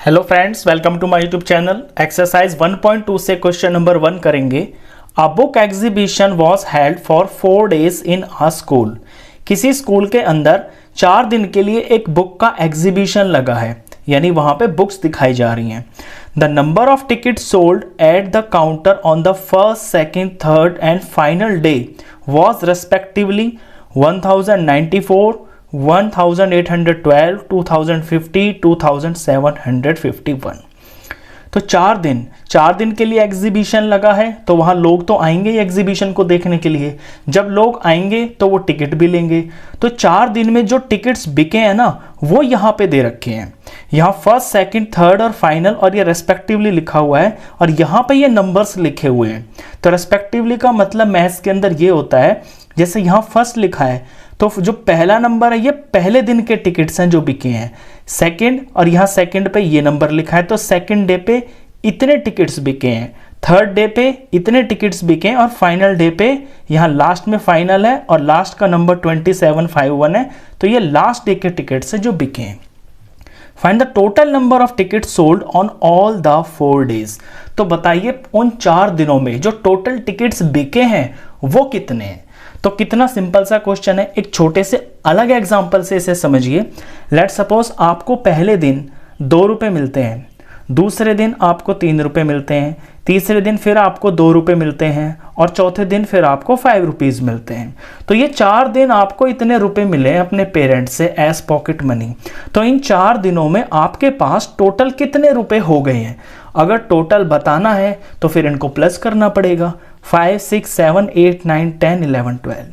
Hello friends, welcome to my YouTube channel. Exercise 1.2 से question number 1 करेंगे। A book exhibition was held for 4 days in a school. किसी school के अंदर 4 दिन के लिए एक बुक का एग्जीबिशन लगा है, यानी वहां पे बुक्स दिखाई जा रही हैं। The number of tickets sold at the counter on the first, second, third and final day was respectively 1094, 1812, 2050, 2751। तो 4 दिन के लिए एग्जीबिशन लगा है, तो वहां लोग तो आएंगे ही एग्जीबिशन को देखने के लिए। जब लोग आएंगे तो वो टिकट भी लेंगे। तो 4 दिन में जो टिकट्स बिके हैं ना, वो यहाँ पे दे रखे हैं। यहाँ फर्स्ट, सेकंड, थर्ड और फाइनल, और ये रेस्पेक्टिवली लिखा हुआ है, और यहाँ पे ये नंबर्स लिखे हुए हैं। तो रेस्पेक्टिवली का मतलब मैथ्स के अंदर ये होता है, जैसे यहाँ फर्स्ट लिखा है तो जो पहला नंबर है ये पहले दिन के टिकट्स हैं जो बिके हैं। सेकंड, और यहाँ सेकंड पे ये नंबर लिखा है, तो सेकंड डे पे इतने टिकट्स बिके हैं, थर्ड डे पे इतने टिकट्स बिके हैं, और फाइनल डे पे यहाँ लास्ट में फाइनल है और लास्ट का नंबर 2751 है, तो ये लास्ट डे के टिकट्स हैं जो बिके हैं। Find the total number of tickets sold on all the 4 days. तो बताइए उन 4 दिनों में जो टोटल टिकट्स बिके हैं वो कितने हैं। तो कितना सिंपल सा क्वेश्चन है। एक छोटे से अलग एग्जांपल से इसे समझिए। लेट सपोज आपको पहले दिन 2 रुपए मिलते हैं, दूसरे दिन आपको 3 रुपए मिलते हैं, तीसरे दिन फिर आपको 2 रुपए मिलते हैं, और चौथे दिन फिर आपको 5 रुपीज मिलते हैं। तो ये 4 दिन आपको इतने रुपए मिले अपने पेरेंट्स से एज पॉकेट मनी। तो इन 4 दिनों में आपके पास टोटल कितने रुपए हो गए हैं। अगर टोटल बताना है तो फिर इनको प्लस करना पड़ेगा। 5, 6, 7, 8, 9, 10, 11, 12।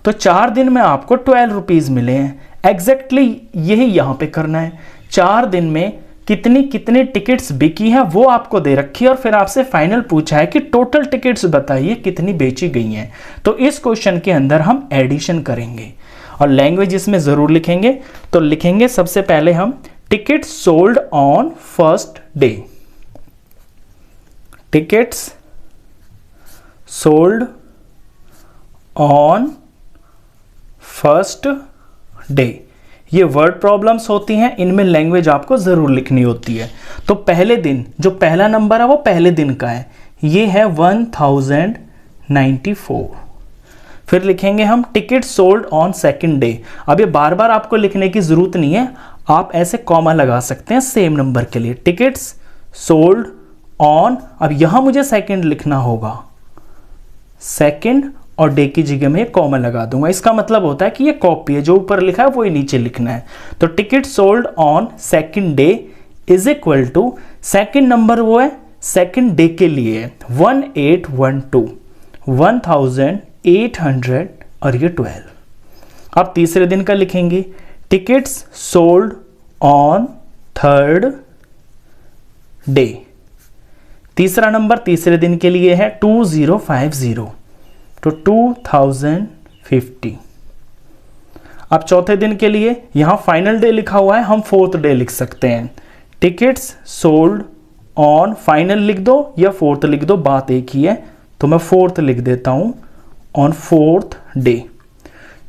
तो 4 दिन में आपको 12 रुपीज मिले हैं। एग्जैक्टली यही यहां पे करना है। 4 दिन में कितनी टिकट्स बिकी हैं वो आपको दे रखी है, और फिर आपसे फाइनल पूछा है कि टोटल टिकट्स बताइए कितनी बेची गई हैं। तो इस क्वेश्चन के अंदर हम एडिशन करेंगे और लैंग्वेज इसमें जरूर लिखेंगे। तो लिखेंगे सबसे पहले हम tickets sold on first day. Tickets sold on first day. ये वर्ड प्रॉब्लम्स होती हैं, इनमें लैंग्वेज आपको जरूर लिखनी होती है। तो पहले दिन जो पहला नंबर है वो पहले दिन का है, ये है 1094। फिर लिखेंगे हम ticket sold on second day. अब ये बार बार आपको लिखने की जरूरत नहीं है, आप ऐसे कॉमा लगा सकते हैं सेम नंबर के लिए। टिकट्स सोल्ड ऑन, अब यहां मुझे सेकंड लिखना होगा, सेकंड, और डे की जगह में कॉमा लगा दूंगा। इसका मतलब होता है कि ये कॉपी है, जो ऊपर लिखा है वो ही नीचे लिखना है। तो ticket sold on second day is equal to, second number वो है सेकंड डे के लिए 1812, 1800 और ये 12। अब तीसरे दिन का लिखेंगे tickets sold on third day. तीसरा नंबर तीसरे दिन के लिए है 2050, तो 2050। अब चौथे दिन के लिए यहां फाइनल डे लिखा हुआ है, हम फोर्थ डे लिख सकते हैं। टिकट्स सोल्ड ऑन, फाइनल लिख दो या फोर्थ लिख दो, बात एक ही है, तो मैं फोर्थ लिख देता हूं, ऑन फोर्थ डे।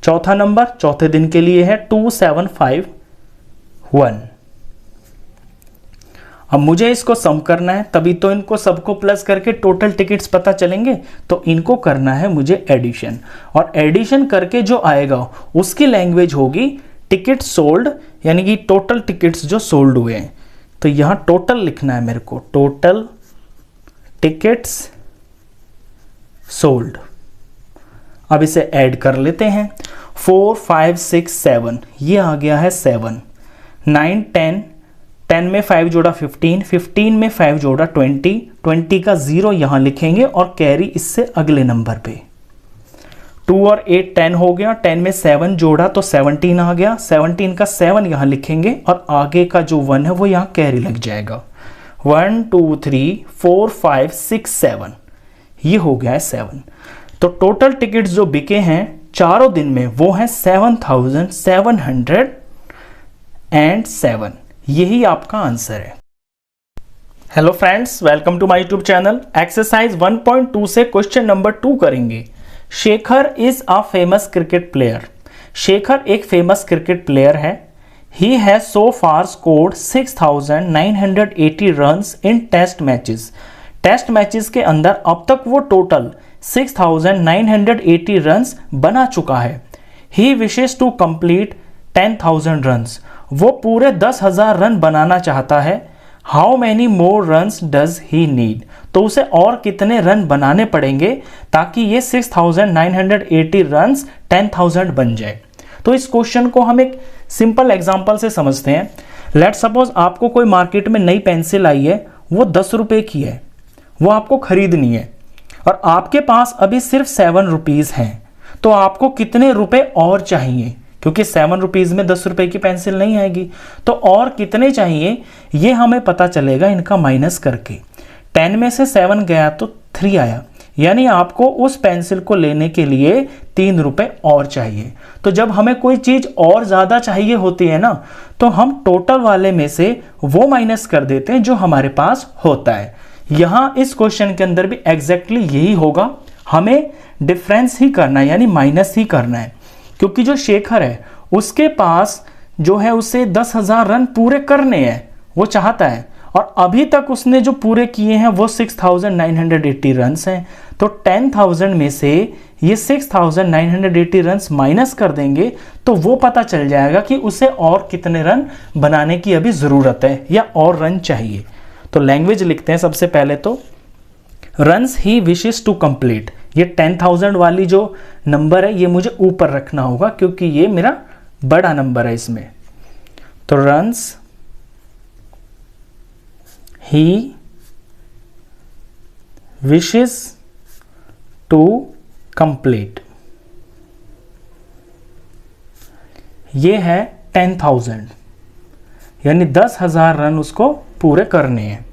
चौथा नंबर चौथे दिन के लिए है 2751। अब मुझे इसको सम करना है, तभी तो इनको सबको प्लस करके टोटल टिकट्स पता चलेंगे। तो इनको करना है मुझे एडिशन, और एडिशन करके जो आएगा उसकी लैंग्वेज होगी टिकट सोल्ड, यानी कि टोटल टिकट्स जो सोल्ड हुए हैं। तो यहां टोटल लिखना है मेरे को, टोटल टिकट्स सोल्ड। अब इसे ऐड कर लेते हैं। 4, 5, 6, 7, ये आ गया है 7, 9, 10, 10 में 5 जोड़ा 15, 15 में 5 जोड़ा 20, 20 का 0 यहां लिखेंगे और कैरी इससे अगले नंबर पे। 2 और 8 10 हो गया, 10 में 7 जोड़ा तो 17 आ गया, 17 का 7 यहां लिखेंगे और आगे का जो 1 है वो यहां कैरी लग जाएगा। 1, 2, 3, 4, 5, 6, 7, ये हो गया है 7। तो टोटल टिकट्स जो बिके हैं 4 दिन में वो है 7707। यही आपका आंसर है। Hello friends, welcome to my YouTube channel. Exercise 1.2 से क्वेश्चन नंबर 2 करेंगे। Shekhar is a famous cricket player. Shekhar एक फेमस क्रिकेट प्लेयर है। He has so far scored 6,980 runs in test matches. Test matches के अंदर अब तक वो टोटल 6,980 रन्स बना चुका है। ही विशेस टू कंप्लीट 10,000 रन्स, वो पूरे 10,000 रन बनाना चाहता है। How many more runs does he need, तो उसे और कितने रन बनाने पड़ेंगे ताकि ये 6,980 रन्स 10,000 बन जाए। तो इस क्वेश्चन को हम एक सिंपल एग्जांपल से समझते हैं। लेट सपोज आपको कोई मार्केट में नई पेंसिल आई है, वो 10 रुपए की है, वो आपको खरीदनी है और आपके पास अभी सिर्फ 7 रुपीज़ हैं, तो आपको कितने रुपए और चाहिए? क्योंकि 7 रुपीज़ में 10 रुपए की पेंसिल नहीं आएगी, तो और कितने चाहिए ये हमें पता चलेगा इनका माइनस करके। 10 में से 7 गया तो 3 आया, यानी आपको उस पेंसिल को लेने के लिए 3 रुपए और चाहिए। तो जब हमें कोई चीज़ और ज़्यादा चाहिए होती है ना, तो हम टोटल वाले में से वो माइनस कर देते हैं जो हमारे पास होता है। यहाँ इस क्वेश्चन के अंदर भी एग्जैक्टली यही होगा, हमें डिफरेंस ही करना है, यानी माइनस ही करना है। क्योंकि जो शेखर है उसके पास जो है उसे 10,000 रन पूरे करने हैं, वो चाहता है, और अभी तक उसने जो पूरे किए हैं वो 6,980 रन्स हैं। तो 10,000 में से ये 6,980 रन्स माइनस कर देंगे तो वो पता चल जाएगा कि उसे और कितने रन बनाने की अभी ज़रूरत है या और रन चाहिए। तो लैंग्वेज लिखते हैं सबसे पहले, तो runs he wishes to complete, ये 10,000 वाली जो नंबर है ये मुझे ऊपर रखना होगा क्योंकि ये मेरा बड़ा नंबर है इसमें। तो runs he wishes to complete, ये है 10,000, यानी 10,000 रन उसको पूरे करने हैं।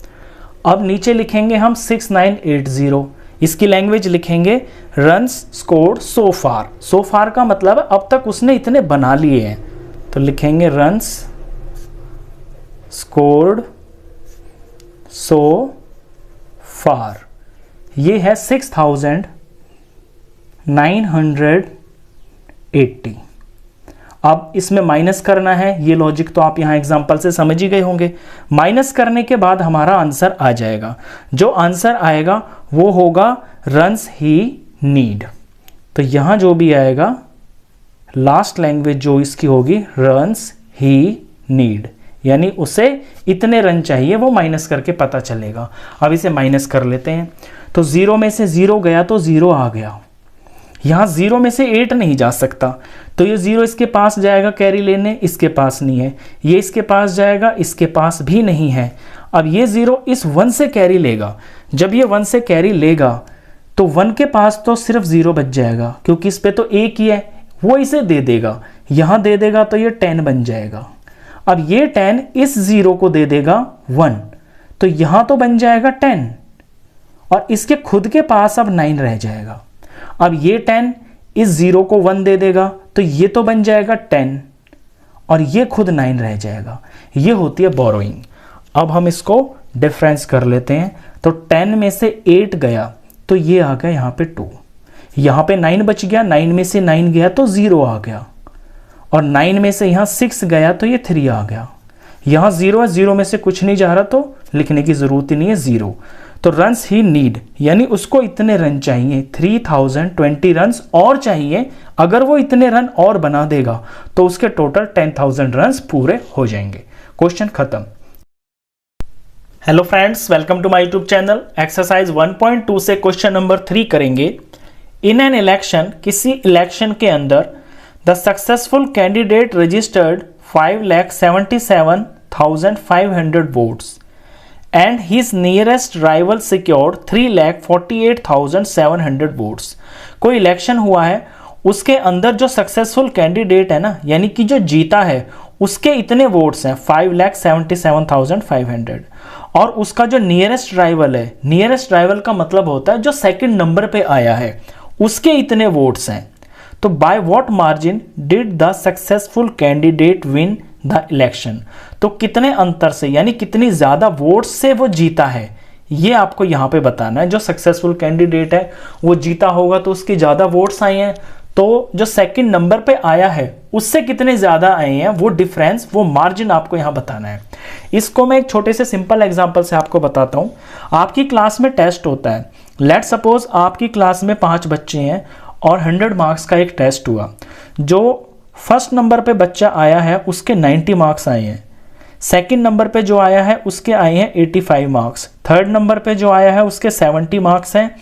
अब नीचे लिखेंगे हम 6,980, इसकी लैंग्वेज लिखेंगे रन्स स्कोर्ड सो फार। सो फार का मतलब है अब तक उसने इतने बना लिए हैं, तो लिखेंगे रन्स स्कोर्ड सो फार, ये है 6,980। अब इसमें माइनस करना है, ये लॉजिक तो आप यहाँ एग्जांपल से समझ ही गए होंगे। माइनस करने के बाद हमारा आंसर आ जाएगा, जो आंसर आएगा वो होगा रन्स ही नीड। तो यहाँ जो भी आएगा लास्ट लैंग्वेज जो इसकी होगी रन्स ही नीड, यानी उसे इतने रन चाहिए, वो माइनस करके पता चलेगा। अब इसे माइनस कर लेते हैं, तो 0 में से 0 गया तो 0 आ गया। यहाँ 0 में से 8 नहीं जा सकता, तो ये 0 इसके पास जाएगा कैरी लेने, इसके पास नहीं है। ये इसके पास जाएगा, इसके पास भी नहीं है। अब ये 0 इस 1 से कैरी लेगा, जब ये 1 से कैरी लेगा तो 1 के पास तो सिर्फ 0 बच जाएगा क्योंकि इस पे तो 1 ही है, वो इसे दे देगा, यहाँ दे देगा तो ये 10 बन जाएगा। अब ये 10 इस 0 को दे देगा 1, तो यहाँ तो बन जाएगा 10 और इसके खुद के पास अब 9 रह जाएगा। अब ये 10 इस 0 को 1 दे देगा तो ये तो बन जाएगा 10 और ये खुद 9 रह जाएगा। ये होती है बोरोइंग। अब हम इसको डिफरेंस कर लेते हैं, तो 10 में से 8 गया तो ये आ गया यहाँ पे 2, यहाँ पे 9 बच गया, 9 में से 9 गया तो 0 आ गया, और 9 में से यहाँ 6 गया तो ये 3 आ गया। यहाँ 0 है, 0 में से कुछ नहीं जा रहा तो लिखने की ज़रूरत ही नहीं है 0। तो रन्स ही नीड, यानी उसको इतने रन चाहिए, 3,020 रन्स और चाहिए। अगर वो इतने रन और बना देगा तो उसके टोटल 10,000 रन्स पूरे हो जाएंगे। क्वेश्चन खत्म। Hello friends, welcome to my YouTube channel. Exercise 1.2 से क्वेश्चन नंबर 3 करेंगे। इन एन इलेक्शन, किसी इलेक्शन के अंदर the successful candidate registered 5,77,500 votes and his nearest rival secured 3,48,700 votes। कोई इलेक्शन हुआ है, उसके अंदर जो सक्सेसफुल कैंडिडेट है ना, यानी कि जो जीता है, उसके इतने वोट्स हैं 5,77,500, और उसका जो नियरेस्ट राइवल है, नियरेस्ट राइवल का मतलब होता है जो सेकंड नंबर पे आया है, उसके इतने वोट्स हैं। तो by what margin did the successful candidate win the election, तो कितने अंतर से, यानी कितनी ज्यादा वोट्स से वो जीता है, ये आपको यहाँ पे बताना है। जो सक्सेसफुल कैंडिडेट है वो जीता होगा तो उसकी ज्यादा वोट्स आई हैं, तो जो सेकंड नंबर पे आया है उससे कितने ज़्यादा आए हैं, वो डिफरेंस, वो मार्जिन आपको यहाँ बताना है। इसको मैं एक छोटे से सिंपल एग्जांपल से आपको बताता हूँ। आपकी क्लास में टेस्ट होता है, लेट सपोज आपकी क्लास में 5 बच्चे हैं और 100 मार्क्स का एक टेस्ट हुआ। जो फर्स्ट नंबर पे बच्चा आया है उसके 90 मार्क्स आए हैं, सेकंड नंबर पे जो आया है उसके आए हैं 85 मार्क्स, थर्ड नंबर पे जो आया है उसके 70 मार्क्स हैं,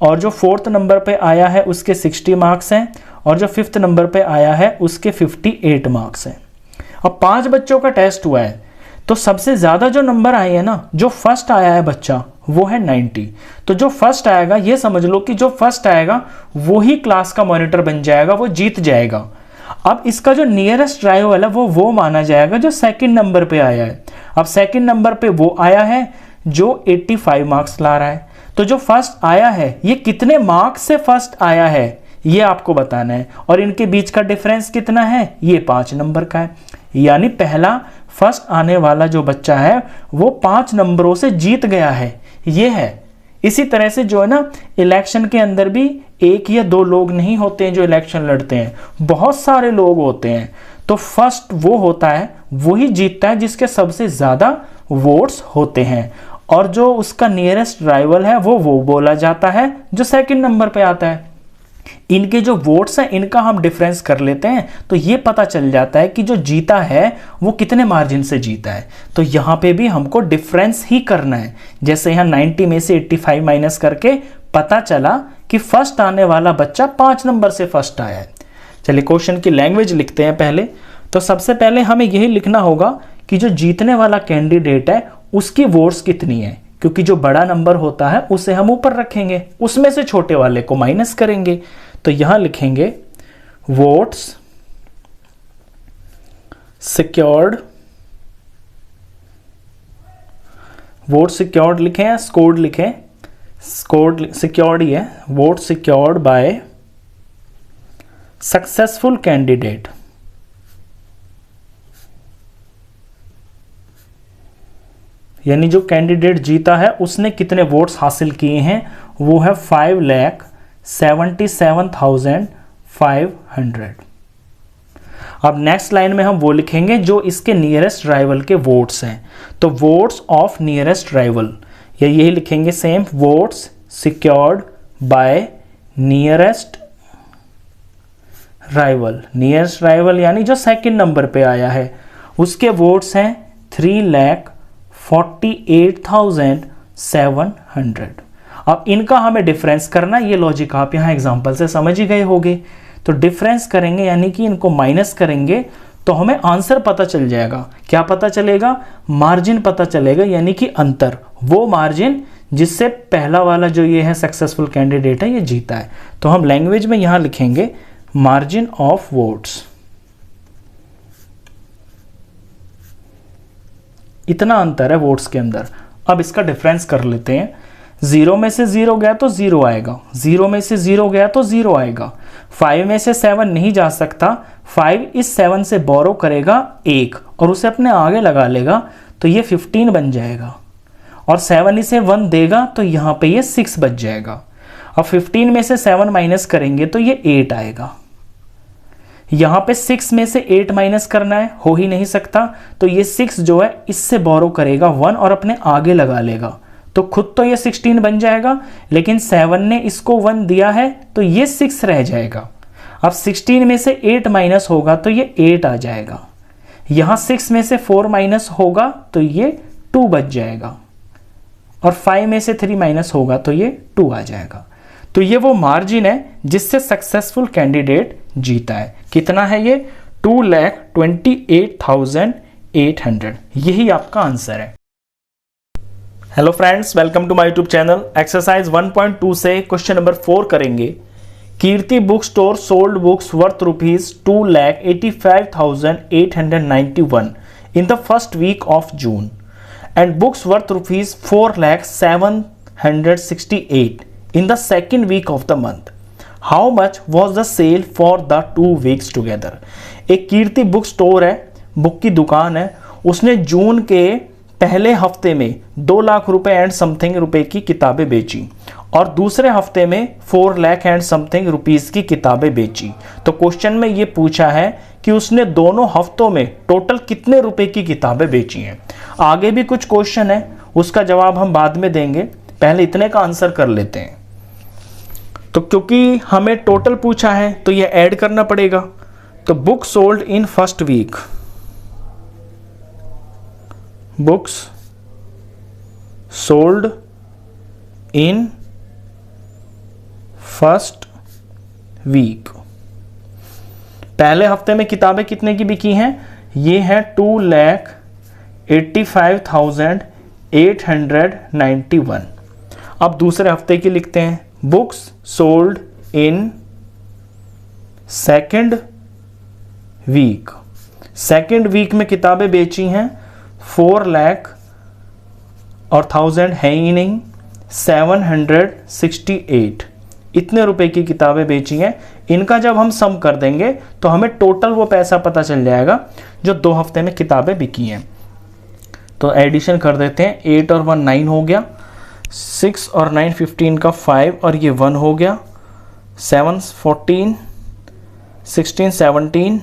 और जो फोर्थ नंबर पे आया है उसके 60 मार्क्स हैं, और जो फिफ्थ नंबर पे आया है उसके 58 मार्क्स हैं। अब 5 बच्चों का टेस्ट हुआ है, तो सबसे ज़्यादा जो नंबर आए हैं ना, जो फर्स्ट आया है बच्चा वो है 90। तो जो फर्स्ट आएगा, ये समझ लो कि जो फर्स्ट आएगा वो ही क्लास का मॉनिटर बन जाएगा, वो जीत जाएगा। अब इसका जो नियरेस्ट राइवल है वो माना जाएगा जो सेकंड नंबर पे आया है। अब सेकंड नंबर पे वो आया है जो 85 मार्क्स ला रहा है, तो जो फर्स्ट आया है ये कितने मार्क्स से फर्स्ट आया है ये आपको बताना है, और इनके बीच का डिफरेंस कितना है, ये 5 नंबर का है। यानी पहला फर्स्ट आने वाला जो बच्चा है वो 5 नंबरों से जीत गया है, ये है। इसी तरह से जो है ना, इलेक्शन के अंदर भी 1 या 2 लोग नहीं होते हैं जो इलेक्शन लड़ते हैं, बहुत सारे लोग होते हैं। तो फर्स्ट वो होता है, वही जीतता है जिसके सबसे ज़्यादा वोट्स होते हैं, और जो उसका नियरेस्ट राइवल है वो बोला जाता है जो सेकंड नंबर पे आता है। इनके जो वोट्स हैं इनका हम डिफरेंस कर लेते हैं, तो ये पता चल जाता है कि जो जीता है वो कितने मार्जिन से जीता है। तो यहाँ पे भी हमको डिफरेंस ही करना है। जैसे यहाँ 90 में से 85 माइनस करके पता चला कि फर्स्ट आने वाला बच्चा 5 नंबर से फर्स्ट आया है। चलिए क्वेश्चन की लैंग्वेज लिखते हैं पहले। तो सबसे पहले हमें यही लिखना होगा कि जो जीतने वाला कैंडिडेट है उसकी वोट्स कितनी है, क्योंकि जो बड़ा नंबर होता है उसे हम ऊपर रखेंगे, उसमें से छोटे वाले को माइनस करेंगे। तो यहां लिखेंगे वोट्स सिक्योर्ड, वोट सिक्योर्ड लिखें या स्कोर्ड लिखें, स्कोर्ड सिक्योर्ड ही है, vote secured by successful candidate. यानी जो कैंडिडेट जीता है उसने कितने वोट्स हासिल किए हैं, वो है 5,77,500। अब नेक्स्ट लाइन में हम वो लिखेंगे जो इसके नियरेस्ट राइवल के वोट्स हैं। तो वोट्स ऑफ नियरेस्ट राइवल, या यही लिखेंगे same, votes secured by nearest rival. Nearest rival यानी जो सेकंड नंबर पे आया है उसके वोट्स हैं 3,48,700। अब इनका हमें डिफरेंस करना, ये लॉजिक आप यहाँ एग्जांपल से समझ ही गए होंगे। तो डिफरेंस करेंगे यानी कि इनको माइनस करेंगे तो हमें आंसर पता चल जाएगा। क्या पता चलेगा, मार्जिन पता चलेगा, यानी कि अंतर, वो मार्जिन जिससे पहला वाला जो ये है सक्सेसफुल कैंडिडेट है ये जीता है। तो हम लैंग्वेज में यहाँ लिखेंगे मार्जिन ऑफ वोट्स। इतना अंतर है वोट्स के अंदर। अब इसका डिफरेंस कर लेते हैं। 0 में से 0 गया तो 0 आएगा, 0 में से 0 गया तो 0 आएगा, 5 में से 7 नहीं जा सकता, 5 इस 7 से बोरो करेगा 1 और उसे अपने आगे लगा लेगा तो ये 15 बन जाएगा, और 7 इसे 1 देगा तो यहाँ पे ये 6 बच जाएगा। अब 15 में से 7 माइनस करेंगे तो ये 8 आएगा। यहाँ पे 6 में से 8 माइनस करना है, हो ही नहीं सकता, तो ये 6 जो है इससे बोरो करेगा 1 और अपने आगे लगा लेगा, तो खुद तो ये 16 बन जाएगा, लेकिन 7 ने इसको 1 दिया है तो ये 6 रह जाएगा। अब 16 में से 8 माइनस होगा तो ये 8 आ जाएगा। यहाँ 6 में से 4 माइनस होगा तो ये 2 बच जाएगा, और 5 में से 3 माइनस होगा तो ये 2 आ जाएगा। तो ये वो मार्जिन है जिससे सक्सेसफुल कैंडिडेट जीता है। कितना है ये, 2,28,800। यही आपका आंसर है। Hello friends, welcome to my YouTube channel. Exercise 1.2 से क्वेश्चन नंबर 4 करेंगे। Kirti book store sold books worth ₹2,85,891 in the first week of June and books worth ₹4,07,68 in the second week of the month. How much was the sale for the 2 weeks together? एक कीर्ति book store है, book की दुकान है, उसने जून के पहले हफ्ते में 2 लाख रुपए एंड समथिंग रुपए की किताबें बेची और दूसरे हफ्ते में 4 लाख एंड समथिंग रुपीस की किताबें बेची। तो क्वेश्चन में ये पूछा है कि उसने दोनों हफ्तों में टोटल कितने रुपए की किताबें बेची हैं। आगे भी कुछ क्वेश्चन है, उसका जवाब हम बाद में देंगे, पहले इतने का आंसर कर लेते हैं। तो क्योंकि हमें टोटल पूछा है तो ये ऐड करना पड़ेगा। तो book sold in first week, books sold in first week, पहले हफ्ते में किताबें कितने की बिकी हैं? ये है 2,85,891। अब दूसरे हफ्ते की लिखते हैं, books sold in second week, second week में किताबें बेची हैं 4 लाख और 1000 है ही नहीं, 768 इतने रुपए की किताबें बेची हैं। इनका जब हम सम कर देंगे तो हमें टोटल वो पैसा पता चल जाएगा जो 2 हफ्ते में किताबें बिकी हैं। तो एडिशन कर देते हैं, 8 और 1 9 हो गया, 6 और 9 15 का 5 और ये 1 हो गया, 7 14 16 17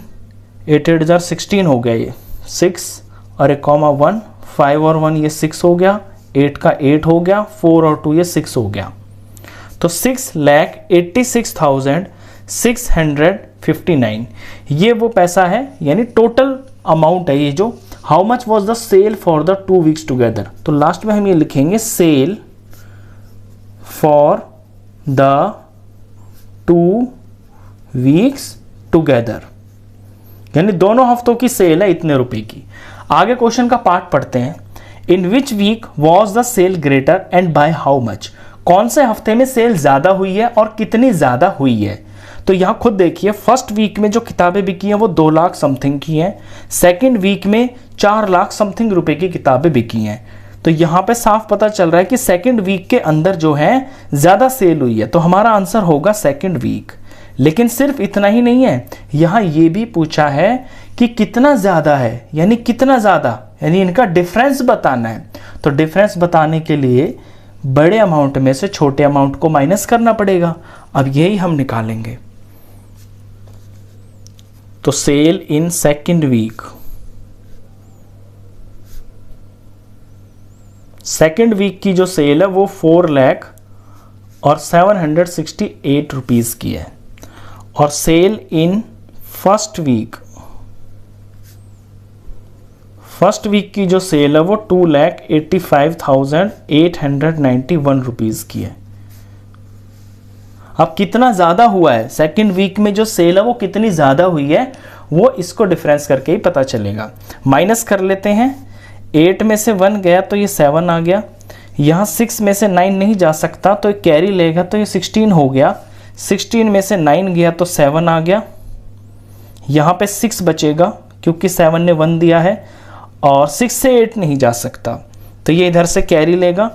8 8 जार 16 हो गया, ये 6 और 1 कॉमा 1, 5 और 1 ये 6 हो गया, 8 का 8 हो गया, 4 और 2 ये 6 हो गया। तो 6,86,659 ये वो पैसा है, यानी टोटल अमाउंट है ये जो। How much was the sale for the 2 weeks together, तो लास्ट में हम ये लिखेंगे sale for the 2 weeks together, यानी दोनों हफ्तों की सेल है इतने रुपए की। आगे क्वेश्चन का पार्ट पढ़ते हैं। In which week was the sale greater and by how much, कौन से हफ्ते में सेल ज्यादा हुई है और कितनी ज्यादा हुई है। तो यहां खुद देखिए, फर्स्ट वीक में जो किताबें बिकी हैं वो 2 लाख समथिंग की हैं, सेकेंड वीक में 4 लाख समथिंग रुपए की किताबें बिकी हैं। तो यहां पे साफ पता चल रहा है कि सेकेंड वीक के अंदर जो है ज्यादा सेल हुई है, तो हमारा आंसर होगा सेकेंड वीक। लेकिन सिर्फ इतना ही नहीं है, यहां ये भी पूछा है कि कितना ज्यादा है, यानी कितना ज्यादा, यानी इनका डिफरेंस बताना है। तो डिफरेंस बताने के लिए बड़े अमाउंट में से छोटे अमाउंट को माइनस करना पड़ेगा। अब यही हम निकालेंगे। तो sale in second week, second week की जो सेल है वो 4 लाख और 768 रुपीस की है। और sale in first week, first week की जो सेल है वो 2,85,891 रुपीस की है। अब कितना ज्यादा हुआ है, सेकेंड वीक में जो सेल है वो कितनी ज्यादा हुई है, वो इसको डिफरेंस करके ही पता चलेगा। माइनस कर लेते हैं, 8 में से 1 गया तो ये 7 आ गया, यहाँ 6 में से 9 नहीं जा सकता तो ये कैरी लेगा तो ये 16 हो गया, 16 में से 9 गया तो 7 आ गया, यहाँ पे 6 बचेगा क्योंकि 7 ने 1 दिया है, और 6 से 8 नहीं जा सकता तो ये इधर से कैरी लेगा,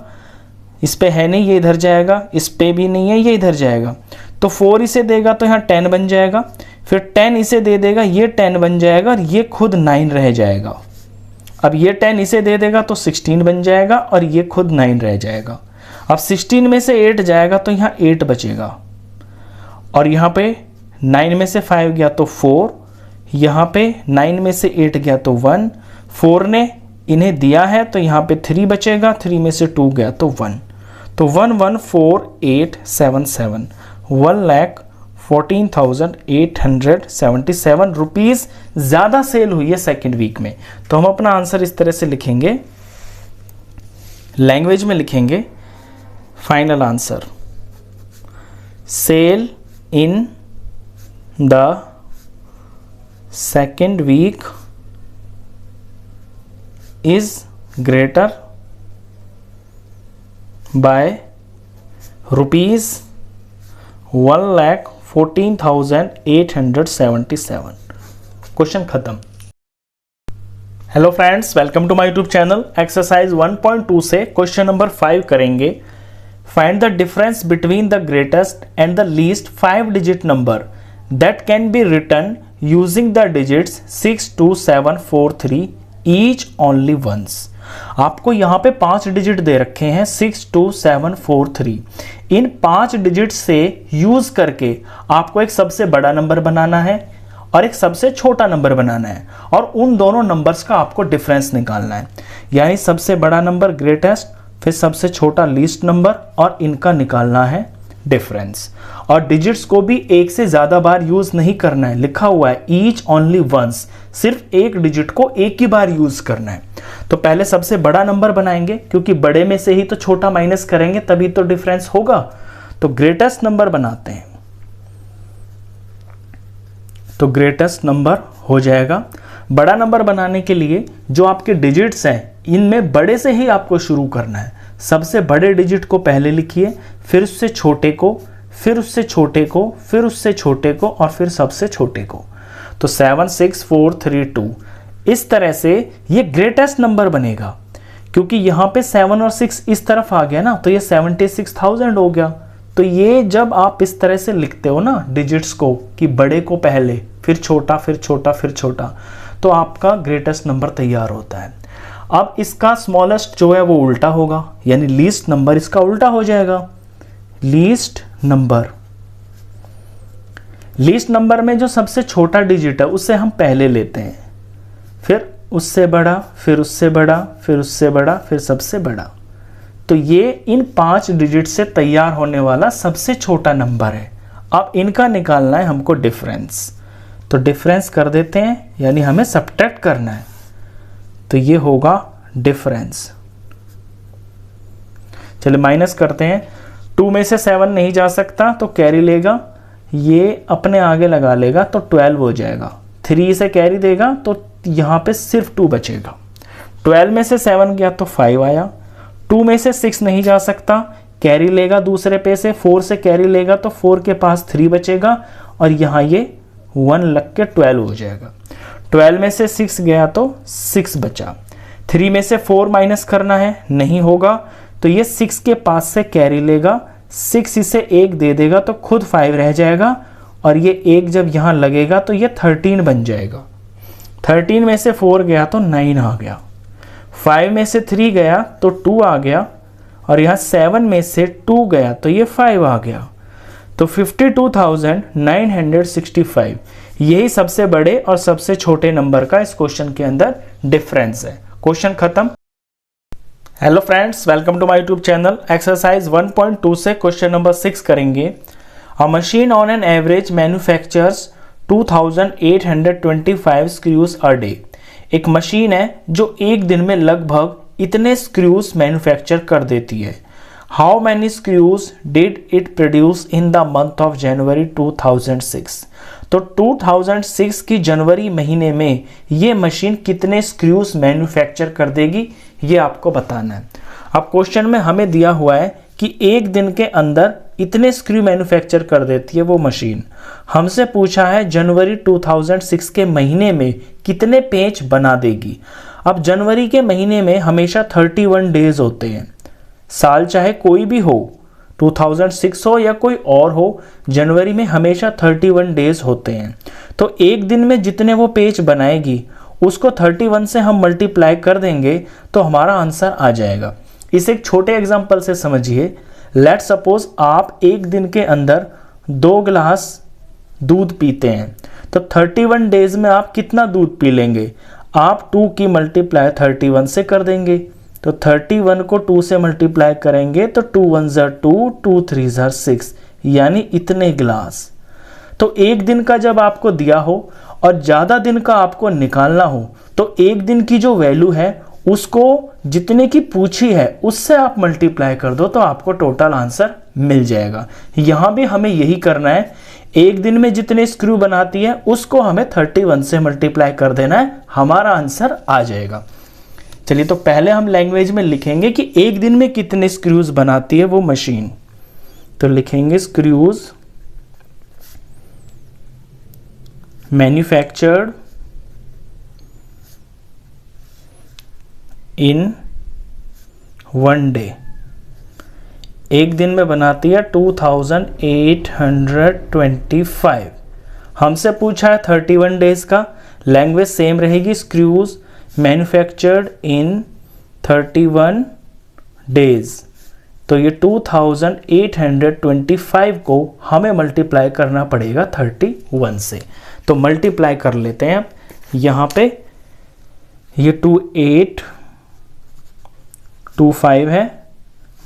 इस पे है नहीं, ये इधर जाएगा, इस पे भी नहीं है, ये इधर जाएगा। तो 4 इसे देगा तो यहाँ 10 बन जाएगा, फिर 10 इसे दे देगा, ये 10 बन जाएगा और ये खुद 9 रह जाएगा। अब ये 10 इसे दे देगा तो 16 बन जाएगा और ये खुद 9 रह जाएगा। अब 16 में से 8 जाएगा तो यहाँ 8 बचेगा, और यहाँ पे 9 में से 5 गया तो 4, यहाँ पे 9 में से 8 गया तो 1, 4 ने इन्हें दिया है तो यहाँ पे 3 बचेगा, 3 में से 2 गया तो 1, तो 114877 1,14,877 रुपीज ज्यादा सेल हुई है सेकेंड वीक में। तो हम अपना आंसर इस तरह से लिखेंगे, लैंग्वेज में लिखेंगे, final answer sale in the second week is greater by rupees 1,14,877। Question खत्म। Hello friends, welcome to my YouTube channel. Exercise 1.2 से क्वेश्चन नंबर 5 करेंगे। Find the difference between the greatest and the least 5 digit number that can be written using the digits 6, 2, 7, 4, 3 each only once. आपको यहाँ पे 5 digit दे रखे हैं 62743। इन 5 digit से use करके आपको एक सबसे बड़ा नंबर बनाना है और एक सबसे छोटा नंबर बनाना है, और उन दोनों नंबर्स का आपको डिफरेंस निकालना है। यानी सबसे बड़ा नंबर ग्रेटेस्ट, फिर सबसे छोटा लीस्ट नंबर, और इनका निकालना है डिफरेंस। और डिजिट्स को भी एक से ज्यादा बार यूज नहीं करना है, लिखा हुआ है ईच ओनली वंस, सिर्फ एक डिजिट को एक ही बार यूज करना है। तो पहले सबसे बड़ा नंबर बनाएंगे, क्योंकि बड़े में से ही तो छोटा माइनस करेंगे तभी तो डिफरेंस होगा। तो ग्रेटेस्ट नंबर बनाते हैं, तो ग्रेटेस्ट नंबर हो जाएगा। बड़ा नंबर बनाने के लिए जो आपके डिजिट्स हैं इनमें बड़े से ही आपको शुरू करना है। सबसे बड़े डिजिट को पहले लिखिए, फिर उससे छोटे को, फिर उससे छोटे को, फिर उससे छोटे को, और फिर सबसे छोटे को। तो 76432 इस तरह से ये ग्रेटेस्ट नंबर बनेगा, क्योंकि यहाँ पे 7 और 6 इस तरफ आ गया ना, तो ये 76,000 हो गया। तो ये जब आप इस तरह से लिखते हो ना डिजिट्स को, कि बड़े को पहले, फिर छोटा, फिर छोटा, फिर छोटा, तो आपका ग्रेटेस्ट नंबर तैयार होता है। अब इसका स्मॉलेस्ट जो है वो उल्टा होगा, यानी लीस्ट नंबर इसका उल्टा हो जाएगा। लीस्ट नंबर, लीस्ट नंबर में जो सबसे छोटा डिजिट है उसे हम पहले लेते हैं, फिर उससे बड़ा, फिर उससे बड़ा, फिर उससे बड़ा, फिर सबसे बड़ा। तो ये इन 5 डिजिट से तैयार होने वाला सबसे छोटा नंबर है। अब इनका निकालना है हमको डिफरेंस, तो डिफरेंस कर देते हैं, यानी हमें सब्ट्रैक्ट करना है। तो ये होगा डिफरेंस। चलिए माइनस करते हैं। 2 में से 7 नहीं जा सकता तो कैरी लेगा, ये अपने आगे लगा लेगा तो 12 हो जाएगा। 3 से कैरी देगा तो यहाँ पे सिर्फ 2 बचेगा। 12 में से 7 गया तो 5 आया। 2 में से 6 नहीं जा सकता, कैरी लेगा दूसरे पे से, 4 से कैरी लेगा तो 4 के पास 3 बचेगा, और यहाँ ये 1 लग के 12 हो जाएगा। 12 में से 6 गया तो 6 बचा। 3 में से 4 माइनस करना है, नहीं होगा, तो ये 6 के पास से कैरी लेगा, 6 इसे 1 दे देगा तो खुद 5 रह जाएगा, और ये 1 जब यहाँ लगेगा तो ये 13 बन जाएगा। 13 में से 4 गया तो 9 आ गया। 5 में से 3 गया तो 2 आ गया, और यहाँ 7 में से 2 गया तो ये 5 आ गया। तो 52,965 यही सबसे बड़े और सबसे छोटे नंबर का इस क्वेश्चन के अंदर डिफरेंस है। क्वेश्चन खत्म। Hello friends, welcome to my YouTube channel. Exercise 1.2 से क्वेश्चन नंबर 6 करेंगे। A machine on an average manufactures 2825 screws a day. एक मशीन है जो एक दिन में लगभग इतने स्क्रूज मैन्युफैक्चर कर देती है। How many screws did it produce in the month of January 2006। तो 2006 की जनवरी महीने में ये मशीन कितने स्क्रूज मैन्युफैक्चर कर देगी, ये आपको बताना है। अब क्वेश्चन में हमें दिया हुआ है कि एक दिन के अंदर इतने स्क्रू मैन्युफैक्चर कर देती है वो मशीन। हमसे पूछा है जनवरी 2006 के महीने में कितने पेंच बना देगी। अब जनवरी के महीने में हमेशा 31 डेज होते हैं। साल चाहे कोई भी हो, 2006 हो या कोई और हो, जनवरी में हमेशा 31 डेज होते हैं। तो एक दिन में जितने वो पेज बनाएगी उसको 31 से हम मल्टीप्लाई कर देंगे तो हमारा आंसर आ जाएगा। इसे एक छोटे एग्जांपल से समझिए। लेट सपोज आप एक दिन के अंदर 2 गिलास दूध पीते हैं, तो 31 डेज में आप कितना दूध पी लेंगे? आप 2 की मल्टीप्लाई 31 से कर देंगे, तो 31 को 2 से मल्टीप्लाई करेंगे तो 2 1 ज़ा 2, 2 3 ज़ा 6, यानी इतने गिलास। तो एक दिन का जब आपको दिया हो और ज़्यादा दिन का आपको निकालना हो, तो एक दिन की जो वैल्यू है उसको जितने की पूछी है उससे आप मल्टीप्लाई कर दो तो आपको टोटल आंसर मिल जाएगा। यहाँ भी हमें यही करना है। एक दिन में जितने स्क्रू बनाती है उसको हमें 31 से मल्टीप्लाई कर देना है, हमारा आंसर आ जाएगा। चलिए, तो पहले हम लैंग्वेज में लिखेंगे कि एक दिन में कितने स्क्रूज बनाती है वो मशीन। तो लिखेंगे स्क्रूज मैन्युफैक्चर्ड इन 1 डे। एक दिन में बनाती है 2825। हमसे पूछा है 31 डेज का। लैंग्वेज सेम रहेगी, स्क्रूज मैन्युफैक्चर्ड इन 31 डेज। तो ये 2825 को हमें मल्टीप्लाई करना पड़ेगा 31 से। तो मल्टीप्लाई कर लेते हैं अब यहाँ पे, ये 2825 है,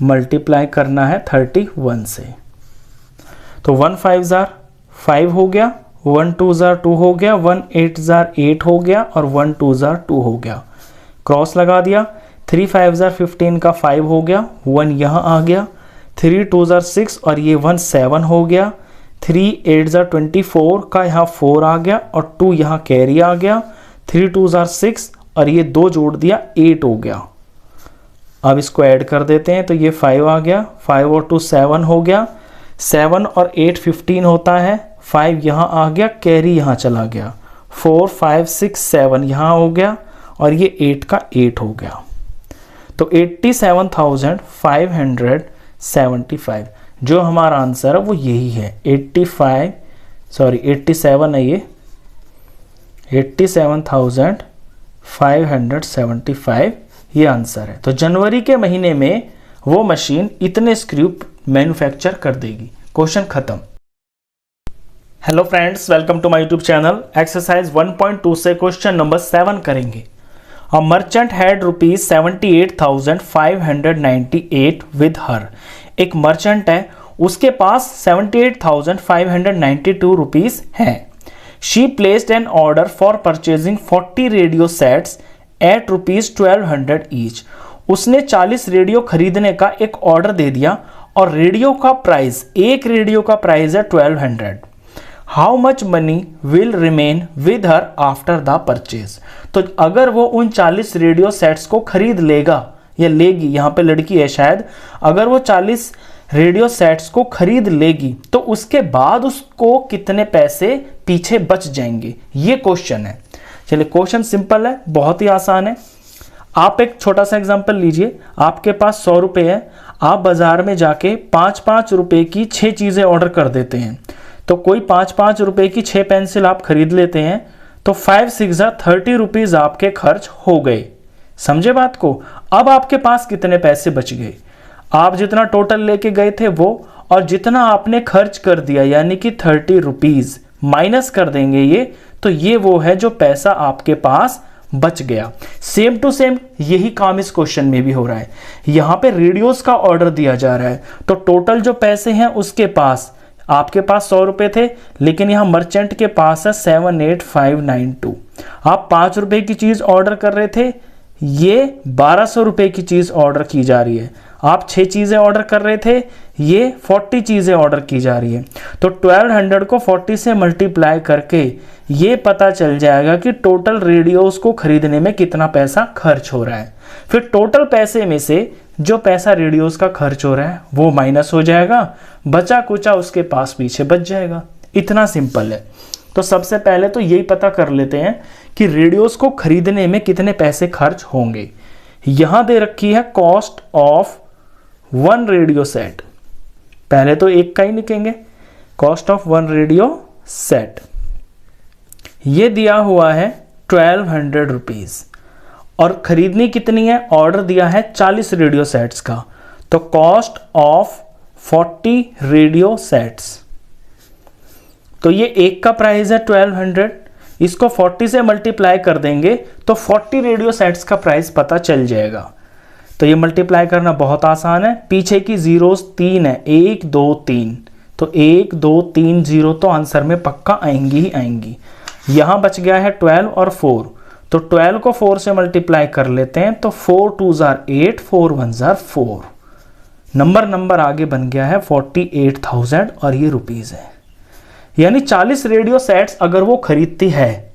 मल्टीप्लाई करना है 31 से। तो 1 5 जार 5 हो गया, 1 2 जार 2 हो गया, 1 8 जार 8 हो गया और 1 2 जार 2 हो गया। क्रॉस लगा दिया, 3 5 जार 15 का 5 हो गया, 1 यहाँ आ गया, 3 2 जार 6 और ये 1 7 हो गया, 3 8 जार 24 का यहाँ 4 आ गया और 2 यहाँ कैरी आ गया, 3 2 जार 6 और ये 2 जोड़ दिया 8 हो गया। अब इसको ऐड कर देते हैं, तो ये 5 आ गया, 5 और 2 7 हो गया, 7 और 8 15 होता है, 5 यहाँ आ गया, कैरी यहाँ चला गया, 4 5 6 7 यहाँ हो गया और ये 8 का 8 हो गया। तो 87,575 जो हमारा आंसर है वो यही है, 87 है ये, 87,575 ये आंसर है। तो जनवरी के महीने में वो मशीन इतने स्क्रू मैन्युफैक्चर कर देगी। क्वेश्चन खत्म। Hello friends, welcome to my YouTube channel. Exercise 1.2 से क्वेश्चन नंबर 7 करेंगे। A merchant had ₹78,598 with her. एक मर्चेंट है, उसके पास 78,592 रुपीज है। She placed an order for purchasing 40 radio sets at ₹1200 each. उसने 40 रेडियो खरीदने का एक ऑर्डर दे दिया और रेडियो का प्राइस, एक रेडियो का प्राइस है 1200। How much money will remain with her after the purchase. तो अगर वो उन 40 रेडियो सेट्स को खरीद लेगा या लेगी, यहाँ पे लड़की है शायद, अगर वो 40 रेडियो सेट्स को खरीद लेगी तो उसके बाद उसको कितने पैसे पीछे बच जाएंगे, ये क्वेश्चन है। चलिए, क्वेश्चन सिंपल है, बहुत ही आसान है। आप एक छोटा सा एग्जांपल लीजिए। आपके पास 100 रुपये है, आप बाजार में जाके 5-5 रुपए की 6 चीज़ें ऑर्डर कर देते हैं। तो कोई 5-5 रुपए की 6 पेंसिल आप खरीद लेते हैं, तो 5 6 30 रुपीज आपके खर्च हो गए। समझे बात को? अब आपके पास कितने पैसे बच गए? आप जितना टोटल लेके गए थे वो, और जितना आपने खर्च कर दिया यानी कि 30 रुपीज माइनस कर देंगे ये, तो ये वो है जो पैसा आपके पास बच गया। सेम टू सेम यही काम इस क्वेश्चन में भी हो रहा है। यहां पे रेडियोस का ऑर्डर दिया जा रहा है, तो टोटल जो पैसे हैं उसके पास, आपके पास 100 रुपए थे, लेकिन यहां मर्चेंट के पास है 78592। आप 5 रुपए की चीज ऑर्डर कर रहे थे, ये 1200 रुपए की चीज ऑर्डर की जा रही है। आप 6 चीजें ऑर्डर कर रहे थे, ये 40 चीजें ऑर्डर की जा रही है। तो 1200 को 40 से मल्टीप्लाई करके ये पता चल जाएगा कि टोटल रेडियोस को खरीदने में कितना पैसा खर्च हो रहा है। फिर टोटल पैसे में से जो पैसा रेडियोस का खर्च हो रहा है वो माइनस हो जाएगा, बचा कुचा उसके पास पीछे बच जाएगा। इतना सिंपल है। तो सबसे पहले तो यही पता कर लेते हैं कि रेडियोस को खरीदने में कितने पैसे खर्च होंगे। यहां दे रखी है कॉस्ट ऑफ 1 रेडियो सेट। पहले तो एक का ही लिखेंगे, कॉस्ट ऑफ 1 रेडियो सेट। ये दिया हुआ है 1200 रुपीज, और खरीदनी कितनी है? ऑर्डर दिया है 40 रेडियो सेट्स का, तो कॉस्ट ऑफ 40 रेडियो सेट्स। तो ये एक का प्राइस है 1200, इसको 40 से मल्टीप्लाई कर देंगे तो 40 रेडियो सेट्स का प्राइस पता चल जाएगा। तो ये मल्टीप्लाई करना बहुत आसान है। पीछे की जीरोस 3 है, 1 2 3, तो 1 2 3 0 तो आंसर में पक्का आएंगी ही आएंगी। यहां बच गया है 12 और 4, तो 12 को 4 से मल्टीप्लाई कर लेते हैं, तो 4 2 8, 4 1 4। नंबर आगे बन गया है 48,000 और ये रुपीज है। यानी 40 रेडियो सेट्स अगर वो खरीदती है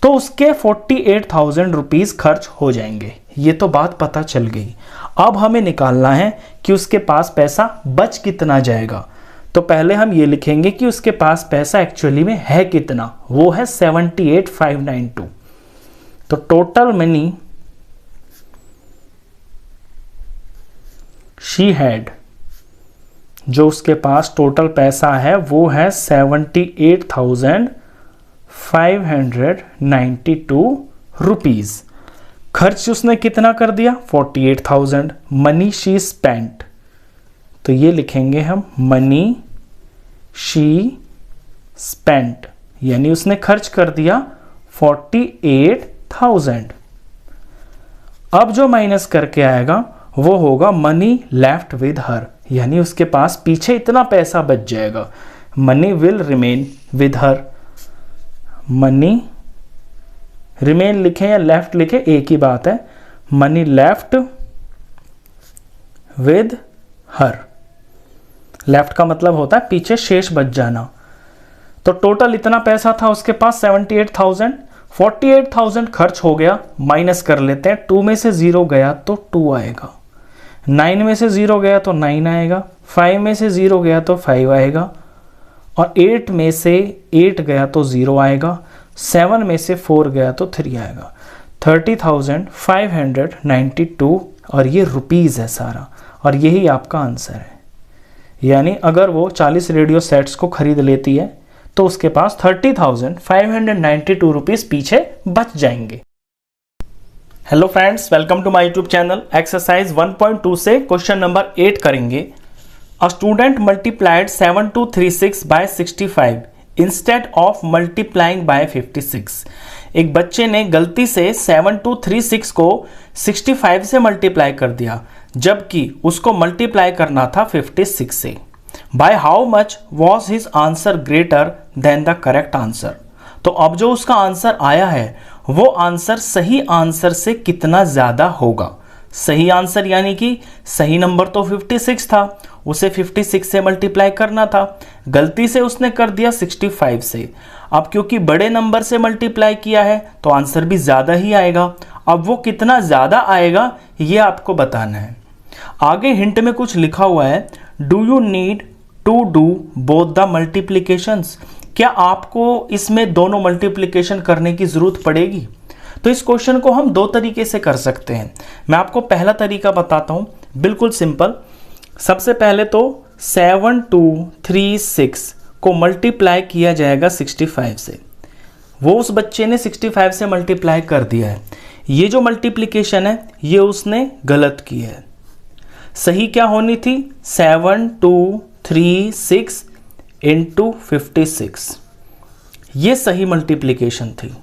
तो उसके 48,000 रुपीज खर्च हो जाएंगे। ये तो बात पता चल गई। अब हमें निकालना है कि उसके पास पैसा बच कितना जाएगा। तो पहले हम ये लिखेंगे कि उसके पास पैसा एक्चुअली में है कितना, वो है 78,592। तो टोटल मनी शी हैड, जो उसके पास टोटल पैसा है वो है 78,592 रुपीज। खर्च उसने कितना कर दिया 48,000, मनी शी स्पेंट, तो ये लिखेंगे हम मनी शी स्पेंट, यानी उसने खर्च कर दिया 48,000। अब जो माइनस करके आएगा वो होगा मनी लेफ्ट विद हर, यानी उसके पास पीछे इतना पैसा बच जाएगा। Money will remain with her, money remain लिखें या लेफ्ट लिखें एक ही बात है, money left with her, left का मतलब होता है पीछे शेष बच जाना। तो टोटल इतना पैसा था उसके पास 78,000, 48,000 खर्च हो गया, माइनस कर लेते हैं, 2 में से 0 गया तो 2 आएगा, 9 में से 0 गया तो 9 आएगा, 5 में से 0 गया तो 5 आएगा, और 8 में से 8 गया तो 0 आएगा, 7 में से 4 गया तो 3 आएगा। 30,592, और ये रुपीज़ है सारा, और यही आपका आंसर है। यानी अगर वो 40 रेडियो सेट्स को खरीद लेती है तो उसके पास 30,592 रुपीज़ पीछे बच जाएंगे। Hello friends, welcome to my YouTube channel. Exercise 1.2 से क्वेश्चन नंबर 8 करेंगे। A student multiplied 7236 by 65 instead of multiplying by 56। एक बच्चे ने गलती से 7236 को 65 से मल्टीप्लाई कर दिया, जबकि उसको मल्टीप्लाई करना था 56 से। Bye how much was his answer greater than the correct answer. तो अब जो उसका आंसर आया है वो आंसर सही आंसर से कितना ज़्यादा होगा। सही आंसर यानी कि सही नंबर तो 56 था, उसे 56 से मल्टीप्लाई करना था, गलती से उसने कर दिया 65 से। अब क्योंकि बड़े नंबर से मल्टीप्लाई किया है तो आंसर भी ज़्यादा ही आएगा। अब वो कितना ज़्यादा आएगा ये आपको बताना है। आगे हिंट में कुछ लिखा हुआ है, do you need to do both the multiplications. क्या आपको इसमें दोनों मल्टीप्लिकेशन करने की जरूरत पड़ेगी? तो इस क्वेश्चन को हम दो तरीके से कर सकते हैं। मैं आपको पहला तरीका बताता हूं, बिल्कुल सिंपल। सबसे पहले तो 7236 को मल्टीप्लाई किया जाएगा 65 से। वो उस बच्चे ने 65 से मल्टीप्लाई कर दिया है। ये जो मल्टीप्लिकेशन है ये उसने गलत की है। सही क्या होनी थी? 7236 इंटू 56, ये सही मल्टीप्लिकेशन थी।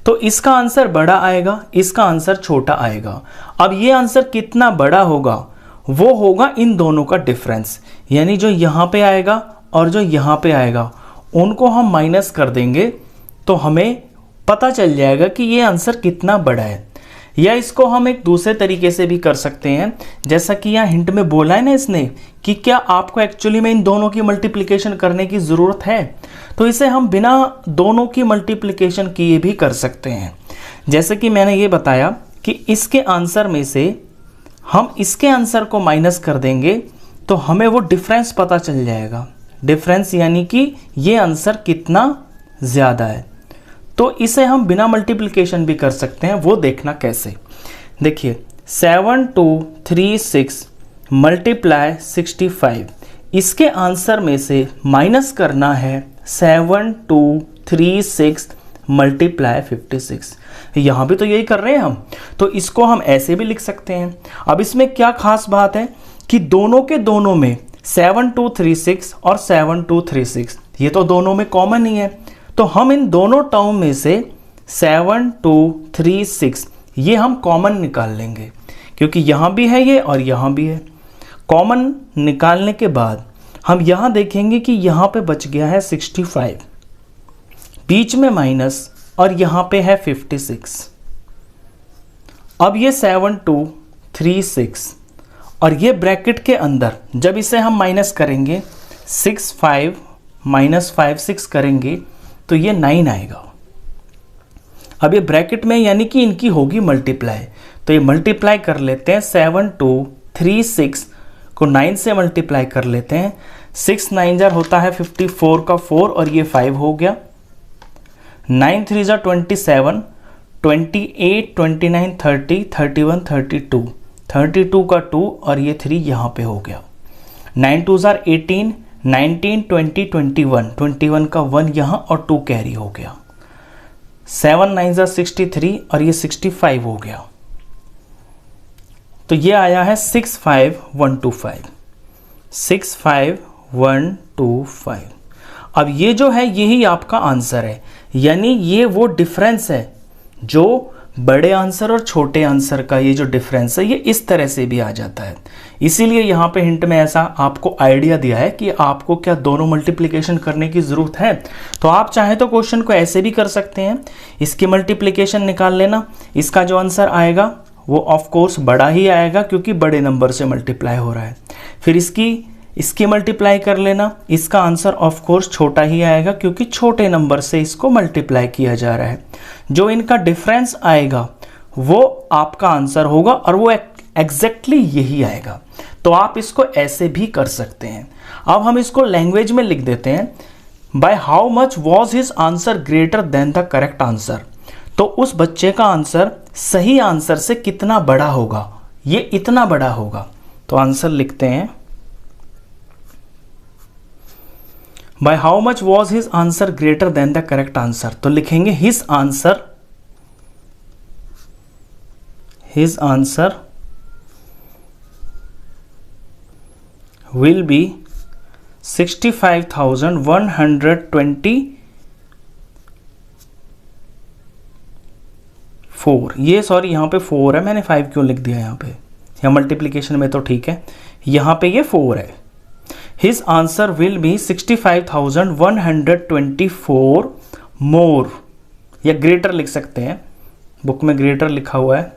तो इसका आंसर बड़ा आएगा, इसका आंसर छोटा आएगा। अब ये आंसर कितना बड़ा होगा? वो होगा इन दोनों का डिफरेंस, यानी जो यहाँ पे आएगा और जो यहाँ पे आएगा उनको हम माइनस कर देंगे तो हमें पता चल जाएगा कि ये आंसर कितना बड़ा है। या इसको हम एक दूसरे तरीके से भी कर सकते हैं, जैसा कि यहाँ हिंट में बोला है ना इसने कि क्या आपको एक्चुअली में इन दोनों की मल्टीप्लिकेशन करने की ज़रूरत है, तो इसे हम बिना दोनों की मल्टीप्लिकेशन किए भी कर सकते हैं। जैसे कि मैंने ये बताया कि इसके आंसर में से हम इसके आंसर को माइनस कर देंगे तो हमें वो डिफरेंस पता चल जाएगा। डिफरेंस यानी कि ये आंसर कितना ज़्यादा है। तो इसे हम बिना मल्टीप्लिकेशन भी कर सकते हैं, वो देखना कैसे। देखिए 7236 मल्टीप्लाई 65, इसके आंसर में से माइनस करना है 7236 मल्टीप्लाई 56। यहाँ भी तो यही कर रहे हैं हम, तो इसको हम ऐसे भी लिख सकते हैं। अब इसमें क्या खास बात है कि दोनों के दोनों में 7236 और 7236 ये तो दोनों में कॉमन ही है, तो हम इन दोनों टर्म में से 7236 ये हम कॉमन निकाल लेंगे, क्योंकि यहाँ भी है ये और यहाँ भी है। कॉमन निकालने के बाद हम यहाँ देखेंगे कि यहाँ पे बच गया है 65, बीच में माइनस और यहाँ पे है 56। अब ये 7236 और ये ब्रैकेट के अंदर जब इसे हम माइनस करेंगे 65 माइनस 56 करेंगे तो ये 9 आएगा। अब ये ब्रैकेट में यानी कि इनकी होगी मल्टीप्लाई, तो ये मल्टीप्लाई कर लेते हैं। 7236 को 9 से मल्टीप्लाई कर लेते हैं। 6 9 जार होता है 54 का 4 और ये 5 हो गया। 9 3 जार 27, 28 29 30 31 32, 32 का 2 और ये 3 यहाँ पे हो गया। 9 2 जार 18, 19 20 21, 21 का 1 यहाँ और 2 कैरी हो गया। 7 9 जार 63 और ये 65 हो गया। तो ये आया है 65125, 65125। अब ये जो है यही आपका आंसर है, यानी ये वो डिफरेंस है जो बड़े आंसर और छोटे आंसर का ये जो डिफरेंस है ये इस तरह से भी आ जाता है। इसीलिए यहाँ पे हिंट में ऐसा आपको आइडिया दिया है कि आपको क्या दोनों मल्टीप्लिकेशन करने की ज़रूरत है। तो आप चाहें तो क्वेश्चन को ऐसे भी कर सकते हैं, इसकी मल्टीप्लिकेशन निकाल लेना, इसका जो आंसर आएगा वो ऑफ कोर्स बड़ा ही आएगा क्योंकि बड़े नंबर से मल्टीप्लाई हो रहा है। फिर इसकी मल्टीप्लाई कर लेना, इसका आंसर ऑफ कोर्स छोटा ही आएगा क्योंकि छोटे नंबर से इसको मल्टीप्लाई किया जा रहा है। जो इनका डिफरेंस आएगा वो आपका आंसर होगा और वो एग्जैक्टली यही आएगा। तो आप इसको ऐसे भी कर सकते हैं। अब हम इसको लैंग्वेज में लिख देते हैं, bye how much was his answer greater than the correct answer. तो उस बच्चे का आंसर सही आंसर से कितना बड़ा होगा, ये इतना बड़ा होगा। तो आंसर लिखते हैं, bye how much was his answer greater than the correct answer. तो लिखेंगे हिज आंसर विल बी 65,124। ये सॉरी यहाँ पे 4 है, मैंने 5 क्यों लिख दिया यहाँ पे, या मल्टीप्लिकेशन में तो ठीक है, यहाँ पे ये 4 है। हिज आंसर विल बी 65,124 मोर, या ग्रेटर लिख सकते हैं, बुक में ग्रेटर लिखा हुआ है,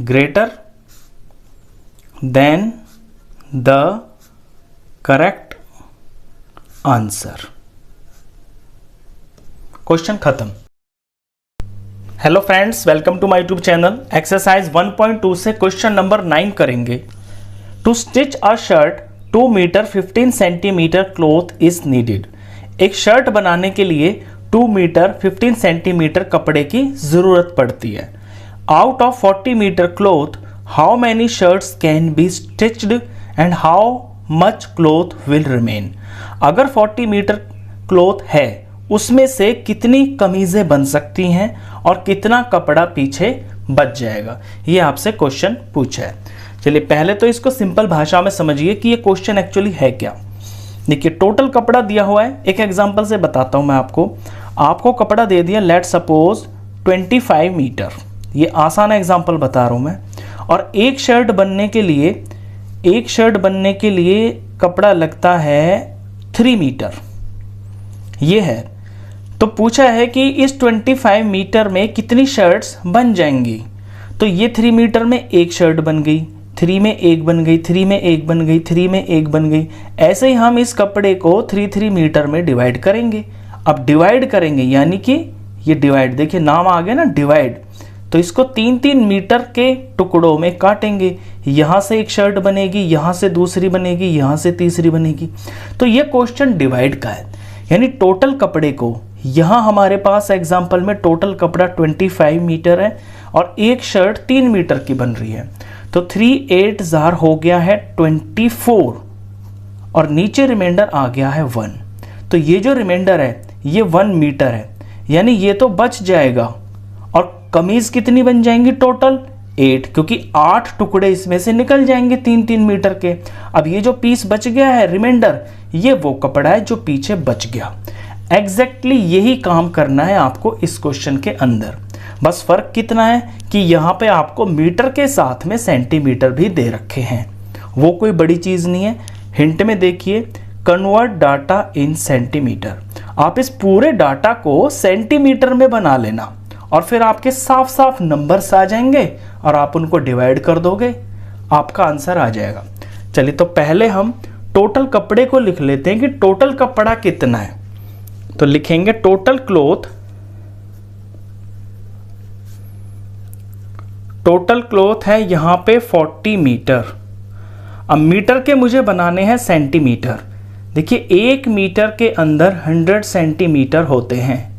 greater than the correct answer. Question खत्म। Hello friends, welcome to my YouTube channel. Exercise 1.2 से क्वेश्चन नंबर 9 करेंगे। To stitch a shirt 2 metre 15 centimetre cloth is needed. एक शर्ट बनाने के लिए 2 मीटर 15 सेंटीमीटर कपड़े की जरूरत पड़ती है। Out of 40 metre cloth how many shirts can be stitched and how much cloth will remain. अगर 40 मीटर क्लॉथ है उसमें से कितनी कमीजें बन सकती हैं और कितना कपड़ा पीछे बच जाएगा, ये आपसे क्वेश्चन पूछा है। चलिए पहले तो इसको सिंपल भाषा में समझिए कि ये क्वेश्चन एक्चुअली है क्या। देखिए टोटल कपड़ा दिया हुआ है, एक एग्जांपल से बताता हूं मैं आपको कपड़ा दे दिया, लेट सपोज 25 मीटर, ये आसान एग्जांपल बता रहा हूं मैं। और एक शर्ट बनने के लिए कपड़ा लगता है 3 मीटर, ये है। तो पूछा है कि इस 25 मीटर में कितनी शर्ट्स बन जाएंगी। तो ये 3 मीटर में एक शर्ट बन गई, 3 में एक बन गई, 3 में एक बन गई, 3 में एक बन गई। ऐसे ही हम इस कपड़े को 3 मीटर में डिवाइड करेंगे। अब डिवाइड करेंगे यानी कि ये डिवाइड, देखिए नाम आ गया ना डिवाइड। तो इसको 3 मीटर के टुकड़ों में काटेंगे। यहाँ से एक शर्ट बनेगी, यहाँ से दूसरी बनेगी, यहाँ से तीसरी बनेगी। तो ये क्वेश्चन डिवाइड का है, यानी टोटल कपड़े को, यहाँ हमारे पास एग्जाम्पल में टोटल कपड़ा 25 मीटर है और एक शर्ट 3 मीटर की बन रही है। तो 3 8 जार हो गया है 24 और नीचे रिमाइंडर आ गया है 1। तो ये जो रिमाइंडर है ये 1 मीटर है, यानी ये तो बच जाएगा। और कमीज कितनी बन जाएंगी टोटल 8, क्योंकि 8 टुकड़े इसमें से निकल जाएंगे 3 मीटर के। अब ये जो पीस बच गया है रिमाइंडर, ये वो कपड़ा है जो पीछे बच गया। एग्जैक्टली यही काम करना है आपको इस क्वेश्चन के अंदर। बस फर्क कितना है कि यहाँ पे आपको मीटर के साथ में सेंटीमीटर भी दे रखे हैं, वो कोई बड़ी चीज नहीं है। हिंट में देखिए, कन्वर्ट डाटा इन सेंटीमीटर। आप इस पूरे डाटा को सेंटीमीटर में बना लेना और फिर आपके साफ साफ नंबर्स आ जाएंगे और आप उनको डिवाइड कर दोगे, आपका आंसर आ जाएगा। चलिए तो पहले हम टोटल कपड़े को लिख लेते हैं कि टोटल कपड़ा कितना है। तो लिखेंगे टोटल क्लॉथ है यहाँ पे 40 मीटर। अब मीटर के मुझे बनाने हैं सेंटीमीटर। देखिए 1 मीटर के अंदर 100 सेंटीमीटर होते हैं।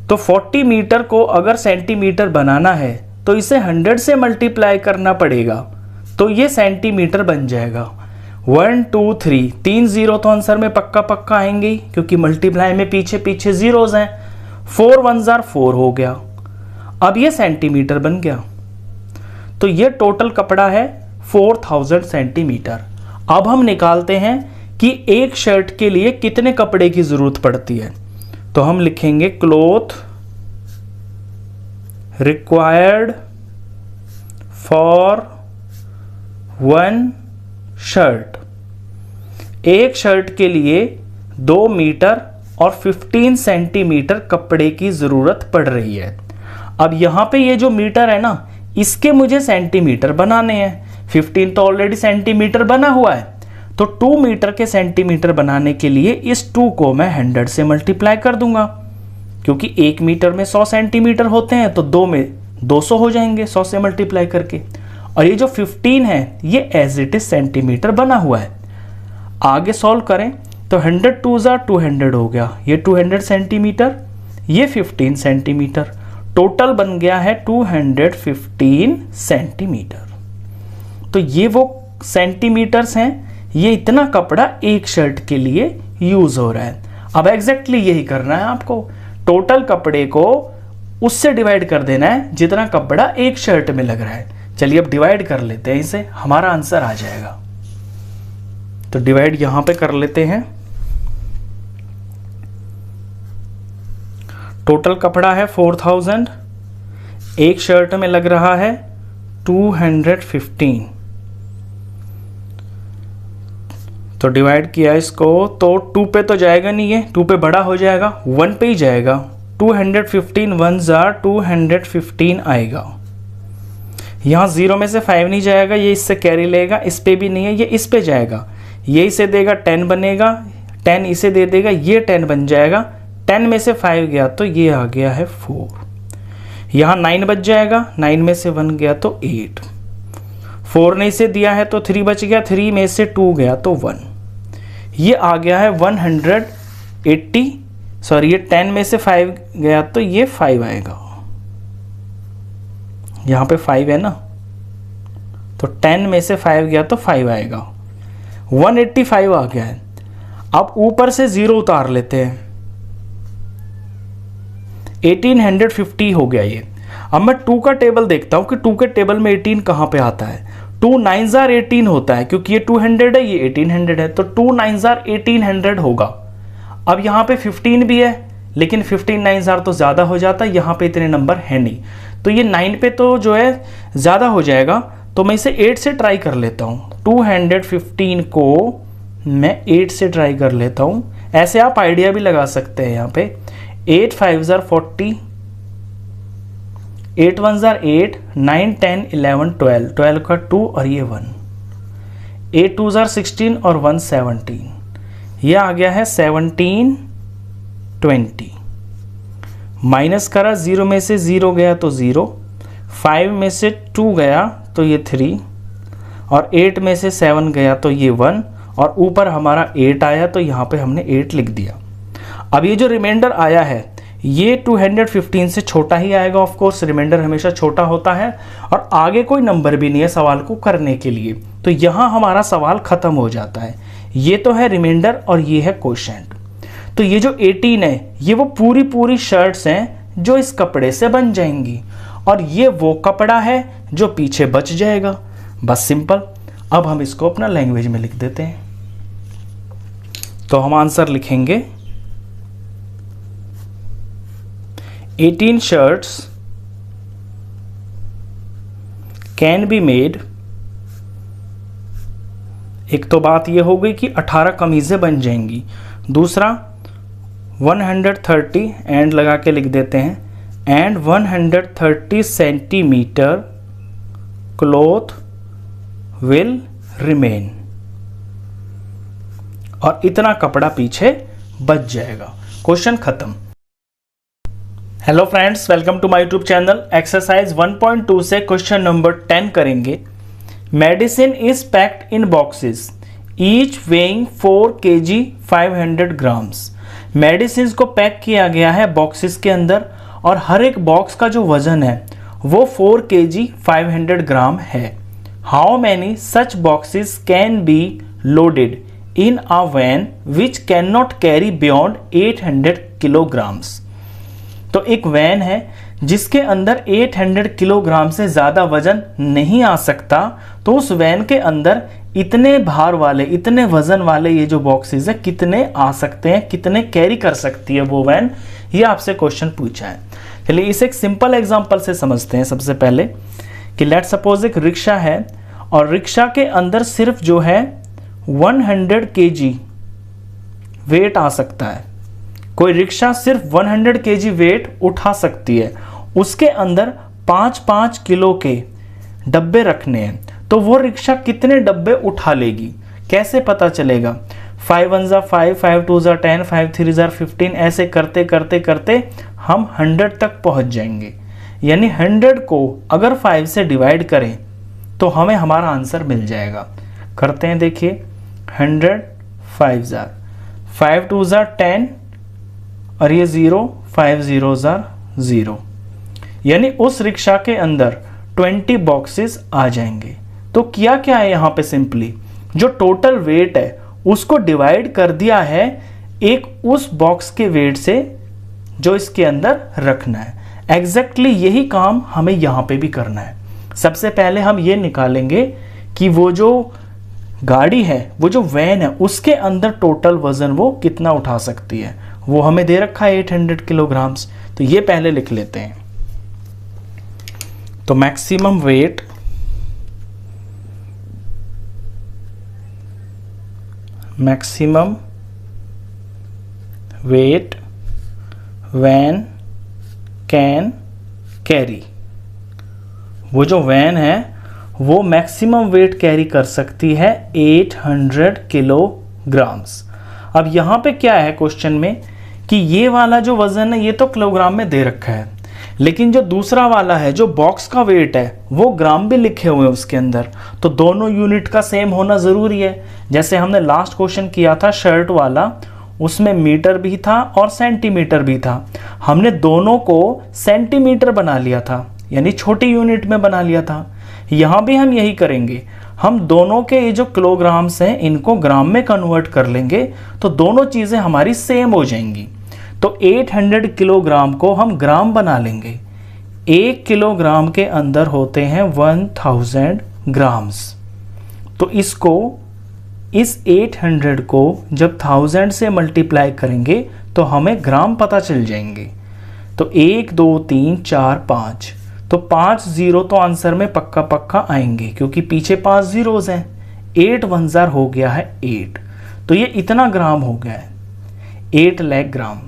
तो 40 मीटर को अगर सेंटीमीटर बनाना है तो इसे 100 से मल्टीप्लाई करना पड़ेगा, तो ये सेंटीमीटर बन जाएगा। 1 2 3 3 जीरो तो आंसर में पक्का पक्का आएंगे ही, क्योंकि मल्टीप्लाई में पीछे पीछे जीरोज हैं। 4 1 जार 4 हो गया। अब ये सेंटीमीटर बन गया। तो ये टोटल कपड़ा है 4000 सेंटीमीटर। अब हम निकालते हैं कि एक शर्ट के लिए कितने कपड़े की जरूरत पड़ती है। तो हम लिखेंगे cloth required for one shirt. एक शर्ट के लिए 2 मीटर और 15 सेंटीमीटर कपड़े की जरूरत पड़ रही है। अब यहां पे ये जो मीटर है ना, इसके मुझे सेंटीमीटर बनाने हैं। 15 तो ऑलरेडी सेंटीमीटर बना हुआ है, तो 2 मीटर के सेंटीमीटर बनाने के लिए इस 2 को मैं 100 से मल्टीप्लाई कर दूंगा, क्योंकि 1 मीटर में 100 सेंटीमीटर होते हैं, तो 2 में 200 हो जाएंगे 100 से मल्टीप्लाई करके। और ये जो 15 है ये एज इट इज सेंटीमीटर बना हुआ है। आगे सॉल्व करें तो 100 2 200 हो गया, ये 200 सेंटीमीटर, ये 15 सेंटीमीटर, टोटल बन गया है 215 सेंटीमीटर। तो ये वो सेंटीमीटर्स हैं, ये इतना कपड़ा एक शर्ट के लिए यूज हो रहा है। अब एग्जैक्टली यही करना है आपको, टोटल कपड़े को उससे डिवाइड कर देना है जितना कपड़ा एक शर्ट में लग रहा है। चलिए अब डिवाइड कर लेते हैं इसे, हमारा आंसर आ जाएगा। तो डिवाइड यहां पे कर लेते हैं। टोटल कपड़ा है 4000, एक शर्ट में लग रहा है 215। तो डिवाइड किया इसको, तो 2 पे तो जाएगा नहीं, है 2 पे बड़ा हो जाएगा, 1 पे ही जाएगा। 215 1 215 आएगा। यहाँ 0 में से 5 नहीं जाएगा, ये इससे कैरी लेगा, इस पे भी नहीं है, ये इस पे जाएगा, ये इसे देगा 10 बनेगा, 10 इसे दे देगा, ये 10 बन जाएगा। 10 में से 5 गया तो ये आ गया है 4। यहाँ 9 बच जाएगा, 9 में से 1 गया तो 8, 4 ने इसे दिया है तो 3 बच गया, 3 में से 2 गया तो 1, ये आ गया है 180। सॉरी, ये 10 में से 5 गया तो ये 5 आएगा, यहाँ पे 5 है ना, तो 10 में से 5 गया तो 5 आएगा, 185 आ गया है। अब ऊपर से 0 उतार लेते हैं, 1850 हो गया ये। अब मैं 2 का टेबल देखता हूं कि 2 के टेबल में 18 कहां पे आता है। 2 9s 18 होता है, क्योंकि ये 200 है, ये 1800 है, तो 2 9s 1800 होगा। अब यहां पे 15 भी है, लेकिन 15 9s तो ज्यादा हो जाता है, यहां पे इतने नंबर है नहीं, तो ये 9 पे तो जो है ज्यादा हो जाएगा, तो मैं इसे 8 से ट्राई कर लेता हूं। 215 को मैं 8 से ट्राई कर लेता हूं। ऐसे आप आइडिया भी लगा सकते हैं, यहाँ पे 8 5 40, 8 1 8, 9 10 11 12, 12 का 2 और ये 1, 8 2 16 और 1 17, ये आ गया है 17 20। माइनस करा, 0 में से 0 गया तो 0, 5 में से 2 गया तो ये 3, और 8 में से 7 गया तो ये 1, और ऊपर हमारा 8 आया तो यहाँ पे हमने 8 लिख दिया। अब ये जो रिमाइंडर आया है ये 215 से छोटा ही आएगा, ऑफ कोर्स रिमाइंडर हमेशा छोटा होता है, और आगे कोई नंबर भी नहीं है सवाल को करने के लिए, तो यहाँ हमारा सवाल खत्म हो जाता है। ये तो है रिमाइंडर और ये है क्वोशिएंट। तो ये जो 18 है ये वो पूरी शर्ट्स हैं जो इस कपड़े से बन जाएंगी, और ये वो कपड़ा है जो पीछे बच जाएगा। बस सिंपल। अब हम इसको अपना लैंग्वेज में लिख देते हैं। तो हम आंसर लिखेंगे 18 shirts कैन बी मेड। एक तो बात ये हो गई कि 18 कमीजें बन जाएंगी। दूसरा 130 एंड लगा के लिख देते हैं, and 130 centimetre cloth will remain, और इतना कपड़ा पीछे बच जाएगा। क्वेश्चन खत्म। Hello friends, welcome to my YouTube channel. Exercise 1.2 से क्वेश्चन नंबर 10 करेंगे। Medicine is packed in boxes each weighing 4 kg 500 grams. Medicine को पैक किया गया है बॉक्सेस के अंदर, और हर एक बॉक्स का जो वजन है वो 4 kg 500 ग्राम है। How many such boxes can be loaded in a van which can not carry beyond 800 kilograms। तो एक वैन है जिसके अंदर 800 किलोग्राम से ज़्यादा वजन नहीं आ सकता, तो उस वैन के अंदर इतने भार वाले, इतने वजन वाले ये जो बॉक्सेस है कितने आ सकते हैं, कितने कैरी कर सकती है वो वैन, ये आपसे क्वेश्चन पूछा है। चलिए इसे एक सिंपल एग्जांपल से समझते हैं। सबसे पहले कि लेट सपोज एक रिक्शा है और रिक्शा के अंदर सिर्फ जो है 100 kg वेट आ सकता है। कोई रिक्शा सिर्फ 100 kg वेट उठा सकती है, उसके अंदर 5-5 किलो के डब्बे रखने हैं, तो वो रिक्शा कितने डब्बे उठा लेगी, कैसे पता चलेगा? 5 1 जा 5, 5 2 जा 10, 5 3 जा 15, ऐसे करते करते करते हम 100 तक पहुंच जाएंगे। यानी 100 को अगर 5 से डिवाइड करें तो हमें हमारा आंसर मिल जाएगा। करते हैं, देखिए 100 5 जार, 5 2 जार 10 और ये 0, 5 0 जार 0, यानी उस रिक्शा के अंदर 20 बॉक्सेस आ जाएंगे। तो किया क्या है यहाँ पे, सिंपली जो टोटल वेट है उसको डिवाइड कर दिया है एक उस बॉक्स के वेट से जो इसके अंदर रखना है। एग्जैक्टली यही काम हमें यहाँ पे भी करना है। सबसे पहले हम ये निकालेंगे कि वो जो गाड़ी है, वो जो वैन है, उसके अंदर टोटल वजन वो कितना उठा सकती है। वो हमें दे रखा है 800 किलोग्राम्स, तो ये पहले लिख लेते हैं। तो maximum weight van can carry, वो जो वैन है वो मैक्सिमम वेट कैरी कर सकती है 800 किलोग्राम्स। अब यहाँ पे क्या है क्वेश्चन में कि ये वाला जो वजन है ये तो किलोग्राम में दे रखा है, लेकिन जो दूसरा वाला है जो बॉक्स का वेट है वो ग्राम भी लिखे हुए हैं उसके अंदर, तो दोनों यूनिट का सेम होना ज़रूरी है। जैसे हमने लास्ट क्वेश्चन किया था शर्ट वाला, उसमें मीटर भी था और सेंटीमीटर भी था, हमने दोनों को सेंटीमीटर बना लिया था, यानी छोटी यूनिट में बना लिया था। यहाँ भी हम यही करेंगे, हम दोनों के ये जो किलोग्राम्स हैं इनको ग्राम में कन्वर्ट कर लेंगे, तो दोनों चीज़ें हमारी सेम हो जाएंगी। तो 800 किलोग्राम को हम ग्राम बना लेंगे। 1 किलोग्राम के अंदर होते हैं 1000 ग्राम्स, तो इसको, इस 800 को जब 1000 से मल्टीप्लाई करेंगे तो हमें ग्राम पता चल जाएंगे। तो 1 2 3 4 5, तो 5 0 तो आंसर में पक्का पक्का आएंगे क्योंकि पीछे 5 zeros हैं। 8 1 जार हो गया है 8, तो ये इतना ग्राम हो गया है 8 लाख ग्राम।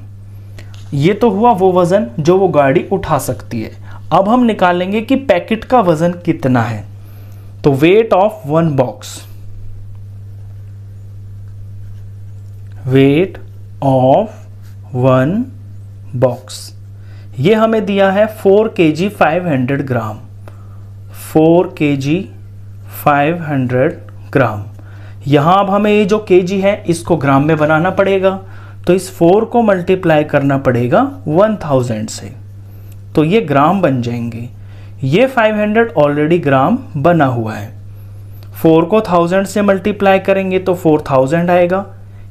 ये तो हुआ वो वजन जो वो गाड़ी उठा सकती है। अब हम निकालेंगे कि पैकेट का वजन कितना है। तो weight of one box, weight of one box, ये हमें दिया है 4 kg 500 ग्राम, 4 kg 500 ग्राम। यहाँ अब हमें ये जो kg है इसको ग्राम में बनाना पड़ेगा, तो इस 4 को मल्टीप्लाई करना पड़ेगा 1000 से, तो ये ग्राम बन जाएंगे। ये 500 ऑलरेडी ग्राम बना हुआ है, 4 को 1000 से मल्टीप्लाई करेंगे तो 4000 आएगा।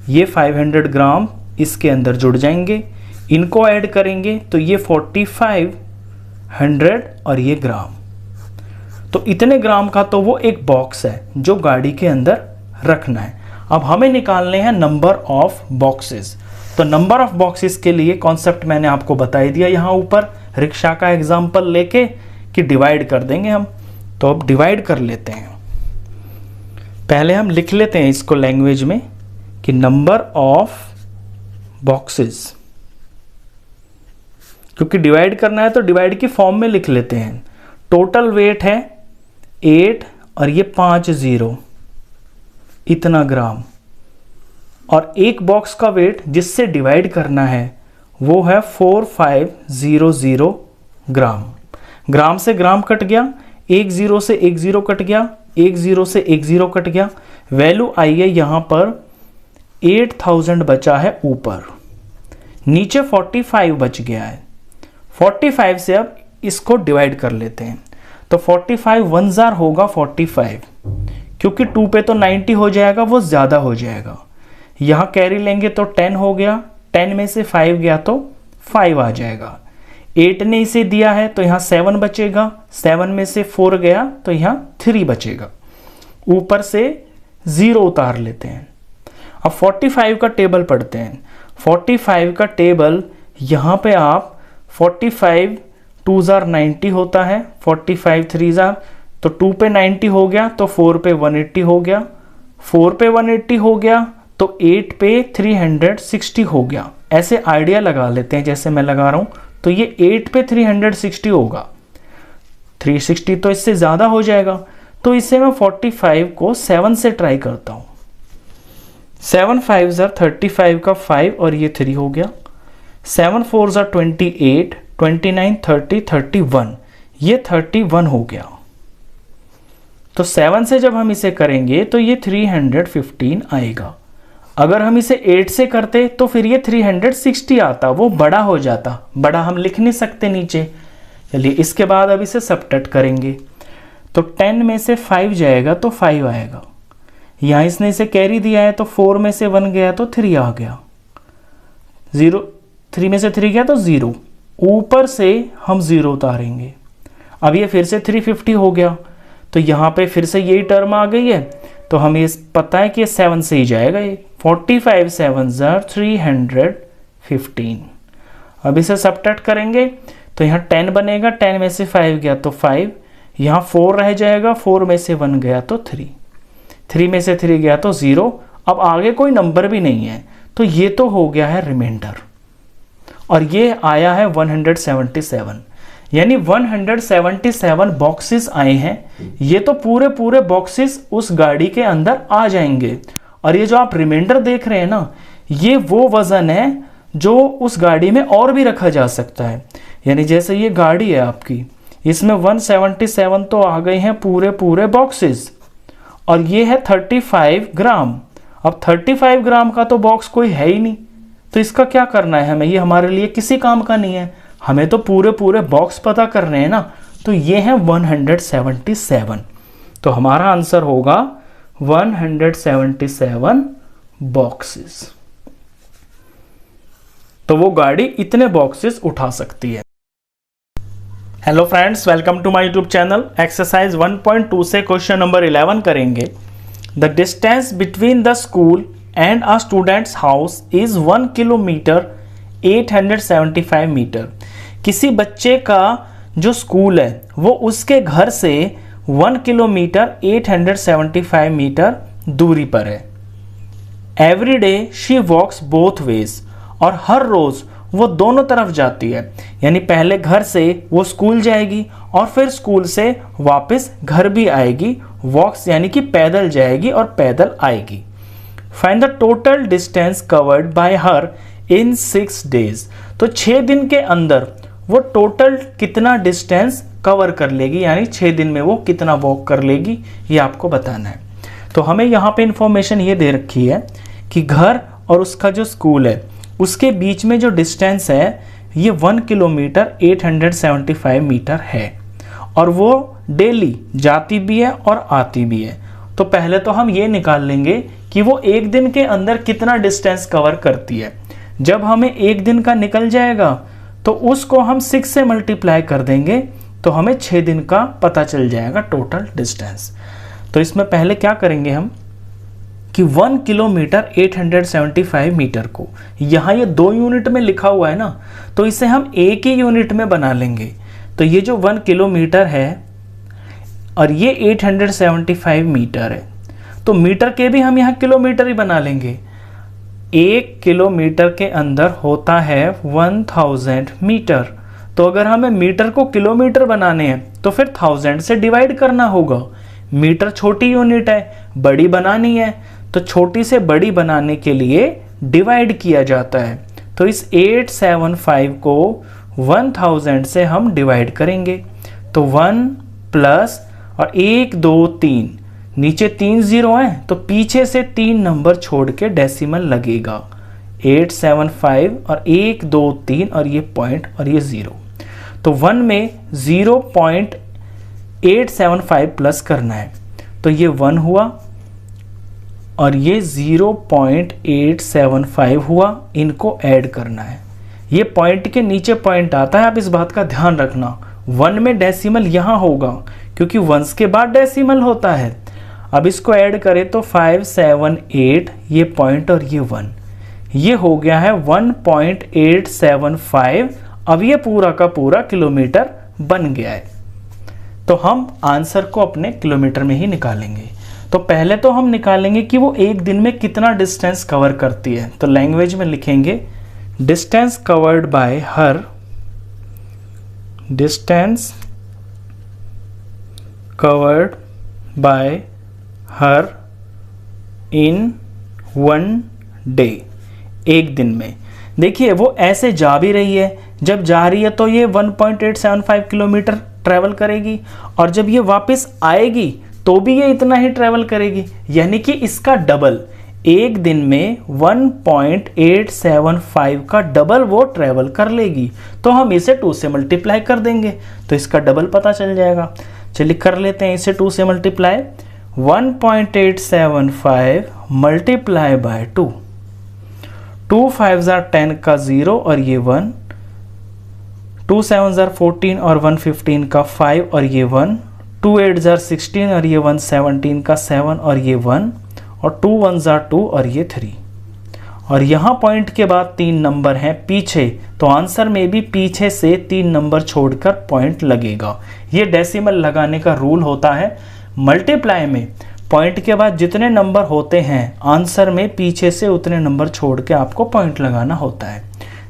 ये 500 ग्राम इसके अंदर जुड़ जाएंगे, इनको ऐड करेंगे तो ये 4500 और ये ग्राम। तो इतने ग्राम का तो वो एक बॉक्स है जो गाड़ी के अंदर रखना है। अब हमें निकालने हैं नंबर ऑफ बॉक्सेस। तो नंबर ऑफ बॉक्सेस के लिए कॉन्सेप्ट मैंने आपको बता ही दिया यहाँ ऊपर, रिक्शा का एग्जांपल लेके कि डिवाइड कर देंगे हम। तो अब डिवाइड कर लेते हैं। पहले हम लिख लेते हैं इसको लैंग्वेज में कि नंबर ऑफ बॉक्सेस, क्योंकि डिवाइड करना है तो डिवाइड की फॉर्म में लिख लेते हैं। टोटल वेट है 8 और ये 5 0, इतना ग्राम, और एक बॉक्स का वेट जिससे डिवाइड करना है वो है 4500 ग्राम। ग्राम से ग्राम कट गया, 1 0 से 1 0 कट गया, 1 0 से 1 0 कट गया, वैल्यू आई है यहाँ पर 8000 बचा है ऊपर, नीचे 45 बच गया है। 45 से अब इसको डिवाइड कर लेते हैं। तो 45 1 जार होगा 45, क्योंकि 2 पे तो 90 हो जाएगा, वो ज़्यादा हो जाएगा। यहाँ कैरी लेंगे तो 10 हो गया, 10 में से 5 गया तो 5 आ जाएगा। 8 ने इसे दिया है तो यहाँ 7 बचेगा, 7 में से 4 गया तो यहाँ 3 बचेगा। ऊपर से 0 उतार लेते हैं। अब 45 का टेबल पढ़ते हैं। 45 का टेबल यहाँ पे आप 45 2 जार 90 होता है, 45 3 जार, तो 2 पे 90 हो गया तो 4 पे 180 हो गया, 4 पे 180 हो गया तो 8 पे 360 हो गया। ऐसे आइडिया लगा लेते हैं जैसे मैं लगा रहा हूँ, तो ये 8 पे 360 होगा, 360 तो इससे ज़्यादा हो जाएगा। तो इससे मैं 45 को 7 से ट्राई करता हूँ। 7 5 जार 35 का 5 और ये 3 हो गया, 7 4 जार 28, 29 30 31, ये 31 हो गया। तो 7 से जब हम इसे करेंगे तो ये 315 आएगा। अगर हम इसे 8 से करते तो फिर ये 360 आता, वो बड़ा हो जाता, बड़ा हम लिख नहीं सकते नीचे। चलिए इसके बाद अब इसे सबट्रैक्ट करेंगे, तो 10 में से 5 जाएगा तो 5 आएगा। यहाँ इसने इसे कैरी दिया है तो 4 में से 1 गया तो 3 आ गया, 3 में से 3 गया तो 0, ऊपर से हम 0 उतारेंगे। अब ये फिर से 350 हो गया, तो यहाँ पे फिर से यही टर्म आ गई है, तो हमें ये पता है कि ये 7 से ही जाएगा। ये 45 7 जार 315। अब इसे सबट्रैक्ट करेंगे तो यहाँ 10 बनेगा, 10 में से 5 गया तो 5, यहाँ 4 रह जाएगा, 4 में से 1 गया तो 3, 3 में से 3 गया तो 0। अब आगे कोई नंबर भी नहीं है, तो ये तो हो गया है रिमाइंडर, और ये आया है 177, यानी 177 बॉक्सेस आए हैं। ये तो पूरे पूरे बॉक्सेस उस गाड़ी के अंदर आ जाएंगे। और ये जो आप रिमाइंडर देख रहे हैं ना, ये वो वजन है जो उस गाड़ी में और भी रखा जा सकता है। यानी जैसे ये गाड़ी है आपकी, इसमें 177 तो आ गए हैं पूरे पूरे बॉक्सेस, और ये है 35 ग्राम। अब 35 ग्राम का तो बॉक्स कोई है ही नहीं, तो इसका क्या करना है हमें, ये हमारे लिए किसी काम का नहीं है। हमें तो पूरे पूरे बॉक्स पता करने हैं ना, तो ये है 177। तो हमारा आंसर होगा 177 बॉक्सेस। तो वो गाड़ी इतने बॉक्सेस उठा सकती है। Hello friends, welcome to my YouTube channel. Exercise 1.2 से क्वेश्चन नंबर 11 करेंगे। The distance between the school and a student's house is 1 kilometre 875 metre. किसी बच्चे का जो स्कूल है वो उसके घर से 1 किलोमीटर 875 मीटर दूरी पर है। Every day she walks both ways, और हर रोज वो दोनों तरफ जाती है। यानी पहले घर से वो स्कूल जाएगी और फिर स्कूल से वापस घर भी आएगी। वॉक्स यानी कि पैदल जाएगी और पैदल आएगी। Find the total distance covered by her in 6 days. तो 6 दिन के अंदर वो टोटल कितना डिस्टेंस कवर कर लेगी, यानी 6 दिन में वो कितना वॉक कर लेगी, ये आपको बताना है। तो हमें यहाँ पे इंफॉर्मेशन ये दे रखी है कि घर और उसका जो स्कूल है उसके बीच में जो डिस्टेंस है ये 1 किलोमीटर 875 मीटर है, और वो डेली जाती भी है और आती भी है। तो पहले तो हम ये निकाल लेंगे कि वो एक दिन के अंदर कितना डिस्टेंस कवर करती है। जब हमें एक दिन का निकल जाएगा तो उसको हम 6 से मल्टीप्लाई कर देंगे, तो हमें 6 दिन का पता चल जाएगा टोटल डिस्टेंस। तो इसमें पहले क्या करेंगे हम कि 1 किलोमीटर 875 मीटर को, यहाँ ये 2 यूनिट में लिखा हुआ है ना, तो इसे हम एक ही यूनिट में बना लेंगे। तो ये जो 1 किलोमीटर है और ये 875 मीटर है, तो मीटर के भी हम यहाँ किलोमीटर ही बना लेंगे। 1 किलोमीटर के अंदर होता है 1000 मीटर। तो अगर हमें मीटर को किलोमीटर बनाने हैं तो फिर 1000 से डिवाइड करना होगा। मीटर छोटी यूनिट है, बड़ी बनानी है तो छोटी से बड़ी बनाने के लिए डिवाइड किया जाता है। तो इस 875 को 1000 से हम डिवाइड करेंगे, तो 1 प्लस और 1 2 3, नीचे 3 0 हैं तो पीछे से 3 नंबर छोड़ के डेसिमल लगेगा। 875 और 1 2 3 और ये पॉइंट और ये 0, तो 1 में 0.875 प्लस करना है, तो ये 1 हुआ और ये 0.875 हुआ, इनको ऐड करना है। ये पॉइंट के नीचे पॉइंट आता है, आप इस बात का ध्यान रखना। 1 में डेसिमल यहाँ होगा क्योंकि वंस के बाद डेसिमल होता है। अब इसको ऐड करें तो 5, 7, 8 ये पॉइंट और ये 1, ये हो गया है 1.875। अब ये पूरा का पूरा किलोमीटर बन गया है। तो हम आंसर को अपने किलोमीटर में ही निकालेंगे। तो पहले तो हम निकालेंगे कि वो एक दिन में कितना डिस्टेंस कवर करती है। तो लैंग्वेज में लिखेंगे distance covered by her, distance covered by her in 1 day, एक दिन में। देखिए वो ऐसे जा भी रही है, जब जा रही है तो ये 1.875 किलोमीटर ट्रैवल करेगी, और जब ये वापस आएगी तो भी ये इतना ही ट्रैवल करेगी, यानी कि इसका डबल, एक दिन में 1.875 का डबल वो ट्रैवल कर लेगी। तो हम इसे 2 से मल्टीप्लाई कर देंगे तो इसका डबल पता चल जाएगा। चलिए कर लेते हैं इसे 2 से मल्टीप्लाई। 1.875 मल्टीप्लाई बाय 2, 2 5 10 का 0 और ये 1, 2 7 14 और 1 15 का 5 और ये 1, 2 8 16 और ये 1 17 का 7 और ये 1, और 2 1 2 और ये 3। और यहाँ पॉइंट के बाद 3 नंबर हैं पीछे, तो आंसर में भी पीछे से 3 नंबर छोड़कर पॉइंट लगेगा। ये डेसिमल लगाने का रूल होता है। मल्टीप्लाई में पॉइंट के बाद जितने नंबर होते हैं आंसर में पीछे से उतने नंबर छोड़ के आपको पॉइंट लगाना होता है।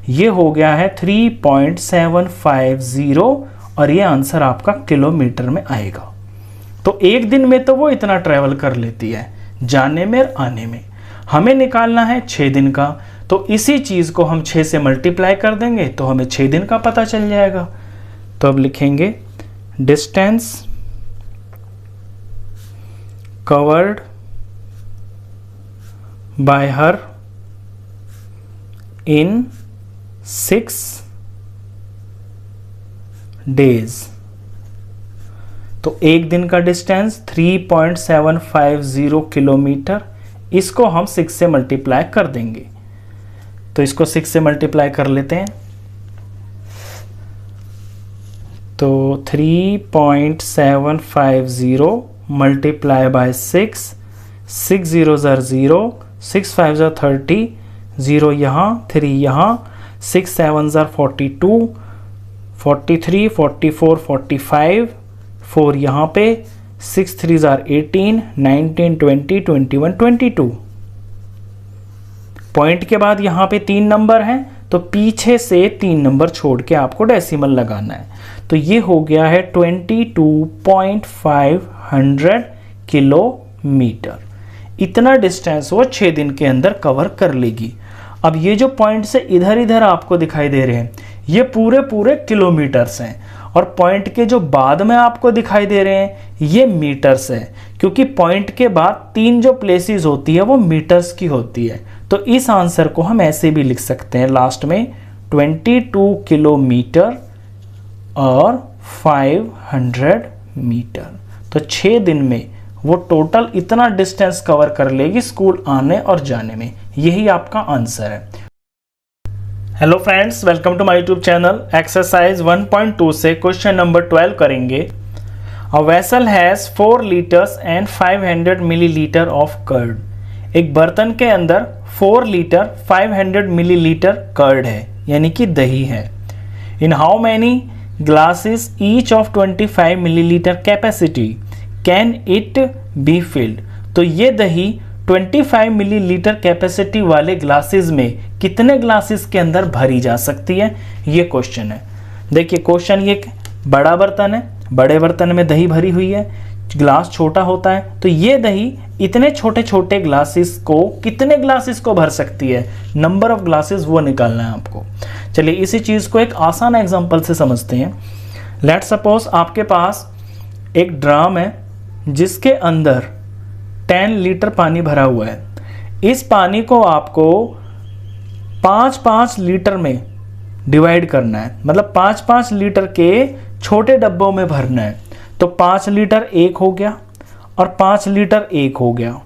ये हो गया है 3.750 और ये आंसर आपका किलोमीटर में आएगा। तो एक दिन में तो वो इतना ट्रैवल कर लेती है, जाने में और आने में। हमें निकालना है 6 दिन का, तो इसी चीज़ को हम 6 से मल्टीप्लाई कर देंगे तो हमें 6 दिन का पता चल जाएगा। तो अब लिखेंगे distance covered by her in 6 days. तो एक दिन का डिस्टेंस 3.750 किलोमीटर, इसको हम 6 से मल्टीप्लाई कर देंगे। तो इसको 6 से मल्टीप्लाई कर लेते हैं। तो 3.750 मल्टीप्लाई बाय 6, 6 0 0, 6 5 30, 0 यहाँ 3 यहाँ, 6 7 42, 43 44 45, 4 यहाँ पे, 6 3 18, 19 20 21 22। पॉइंट के बाद यहाँ पे 3 नंबर हैं, तो पीछे से 3 नंबर छोड़ के आपको डेसिमल लगाना है। तो ये हो गया है 22.500 किलोमीटर। इतना डिस्टेंस वो 6 दिन के अंदर कवर कर लेगी। अब ये जो पॉइंट से इधर इधर आपको दिखाई दे रहे हैं ये पूरे पूरे किलोमीटर्स हैं, और पॉइंट के जो बाद में आपको दिखाई दे रहे हैं ये मीटर्स है, क्योंकि पॉइंट के बाद 3 जो प्लेसेस होती है वो मीटर्स की होती है। तो इस आंसर को हम ऐसे भी लिख सकते हैं लास्ट में 22 किलोमीटर और 500 मीटर। तो 6 दिन में वो टोटल इतना डिस्टेंस कवर कर लेगी स्कूल आने और जाने में। यही आपका आंसर है। Hello friends, welcome to my YouTube channel. Exercise 1.2 से क्वेश्चन नंबर 12 करेंगे। A vessel has 4 litres and 500 millilitre of curd. एक बर्तन के अंदर 4 लीटर 500 मिलीलीटर कर्ड है, यानी कि दही है। In how many glasses each of 25 millilitre capacity can it be filled. तो ये दही 25 मिलीलीटर कैपेसिटी वाले ग्लासेस में कितने ग्लासेस के अंदर भरी जा सकती है, ये क्वेश्चन है। देखिए क्वेश्चन, ये बड़ा बर्तन है, बड़े बर्तन में दही भरी हुई है, ग्लास छोटा होता है, तो ये दही इतने छोटे छोटे ग्लासेस को कितने ग्लासेस को भर सकती है, नंबर ऑफ ग्लासेस वो निकालना है आपको। चलिए इसी चीज़ को एक आसान एग्जांपल से समझते हैं। लेट सपोज आपके पास एक ड्राम है जिसके अंदर 10 लीटर पानी भरा हुआ है। इस पानी को आपको 5-5 लीटर में डिवाइड करना है, मतलब 5-5 लीटर के छोटे डब्बों में भरना है। तो 5 लीटर एक हो गया और 5 लीटर एक हो गया,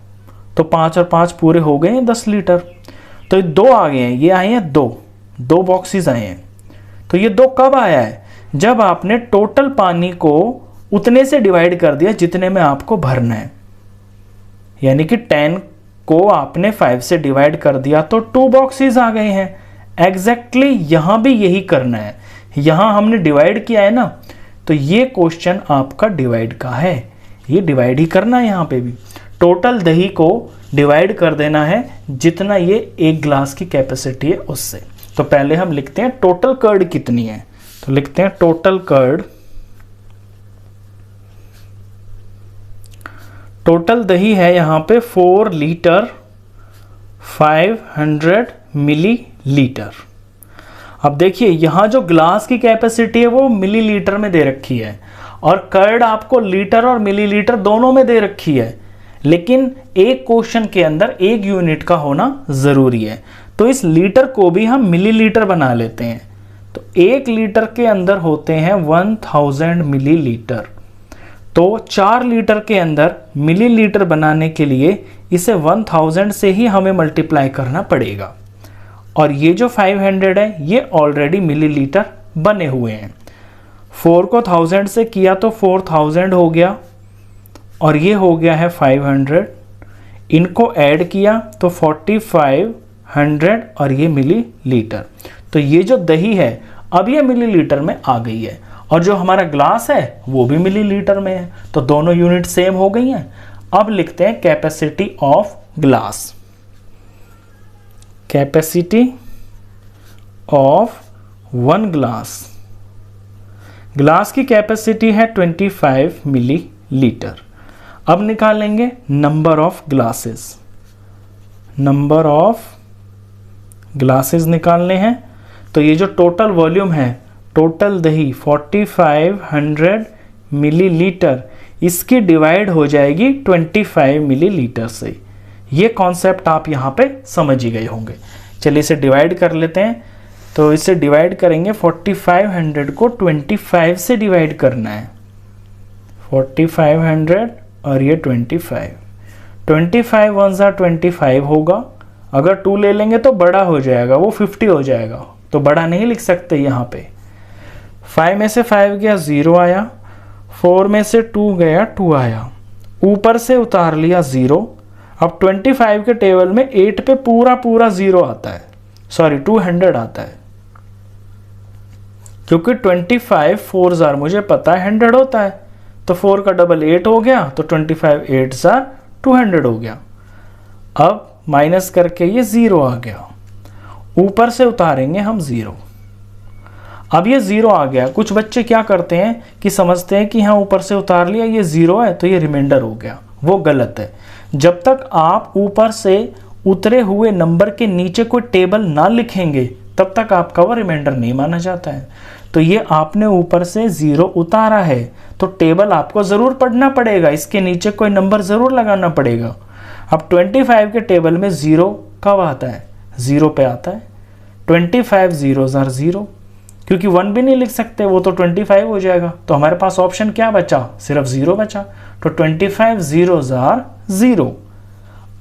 तो 5 और 5 पूरे हो गए हैं 10 लीटर। तो ये 2 आ गए हैं, ये आए हैं 2, 2 बॉक्सेस आए हैं। तो ये 2 कब आया है? जब आपने टोटल पानी को उतने से डिवाइड कर दिया जितने में आपको भरना है, यानी कि 10 को आपने 5 से डिवाइड कर दिया तो 2 बॉक्सेस आ गए हैं। एग्जैक्टली यहां भी यही करना है, यहां हमने डिवाइड किया है ना, तो ये क्वेश्चन आपका डिवाइड का है, ये डिवाइड ही करना है। यहां पे भी टोटल दही को डिवाइड कर देना है जितना ये 1 ग्लास की कैपेसिटी है उससे। तो पहले हम लिखते हैं टोटल कर्ड कितनी है, तो लिखते हैं टोटल कर्ड, टोटल दही है यहां पे 4 लीटर 500 मिलीलीटर। अब देखिए यहां जो ग्लास की कैपेसिटी है वो मिलीलीटर में दे रखी है और कर्ड आपको लीटर और मिलीलीटर दोनों में दे रखी है, लेकिन एक क्वेश्चन के अंदर 1 यूनिट का होना जरूरी है, तो इस लीटर को भी हम मिलीलीटर बना लेते हैं। तो 1 लीटर के अंदर होते हैं 1000 मिलीलीटर, तो 4 लीटर के अंदर मिलीलीटर बनाने के लिए इसे 1000 से ही हमें मल्टीप्लाई करना पड़ेगा। और ये जो 500 है ये ऑलरेडी मिलीलीटर बने हुए हैं। 4 को 1000 से किया तो 4000 हो गया और ये हो गया है 500, इनको ऐड किया तो 4500 और ये मिलीलीटर। तो ये जो दही है अब ये मिलीलीटर में आ गई है और जो हमारा ग्लास है वो भी मिलीलीटर में है, तो दोनों यूनिट सेम हो गई हैं। अब लिखते हैं capacity of glass, capacity of 1 glass, glass की कैपेसिटी है 25 मिलीलीटर। अब निकालेंगे number of glasses, number of glasses निकालने हैं। तो ये जो टोटल वॉल्यूम है, टोटल दही 4500 मिलीलीटर, इसकी डिवाइड हो जाएगी 25 मिलीलीटर से। ये कॉन्सेप्ट आप यहाँ पे समझ ही गए होंगे। चलिए इसे डिवाइड कर लेते हैं। तो इसे डिवाइड करेंगे, 4500 को 25 से डिवाइड करना है, 4500 और ये 25 1 ज़ा 25 होगा। अगर 2 ले लेंगे तो बड़ा हो जाएगा, वो 50 हो जाएगा, तो बड़ा नहीं लिख सकते यहाँ पे। 5 में से 5 गया 0 आया, 4 में से 2 गया 2 आया, ऊपर से उतार लिया 0। अब 25 के टेबल में 8 पे पूरा 0 आता है, सॉरी 200 आता है, क्योंकि 25 4 ज़ार मुझे पता है 100 होता है, तो 4 का डबल 8 हो गया, तो 25 8 ज़ार 200 हो गया। अब माइनस करके ये 0 आ गया, ऊपर से उतारेंगे हम 0। अब ये 0 आ गया। कुछ बच्चे क्या करते हैं कि समझते हैं कि हाँ ऊपर से उतार लिया ये 0 है तो ये रिमाइंडर हो गया, वो गलत है। जब तक आप ऊपर से उतरे हुए नंबर के नीचे कोई टेबल ना लिखेंगे तब तक आपका वो रिमाइंडर नहीं माना जाता है। तो ये आपने ऊपर से 0 उतारा है तो टेबल आपको ज़रूर पढ़ना पड़ेगा, इसके नीचे कोई नंबर ज़रूर लगाना पड़ेगा। अब 25 के टेबल में 0 कब आता है? 0 पे आता है। 25 0 ज़ार 0, क्योंकि 1 भी नहीं लिख सकते, वो तो 25 हो जाएगा। तो हमारे पास ऑप्शन क्या बचा? सिर्फ 0 बचा। तो 25 0 ज़ार 0।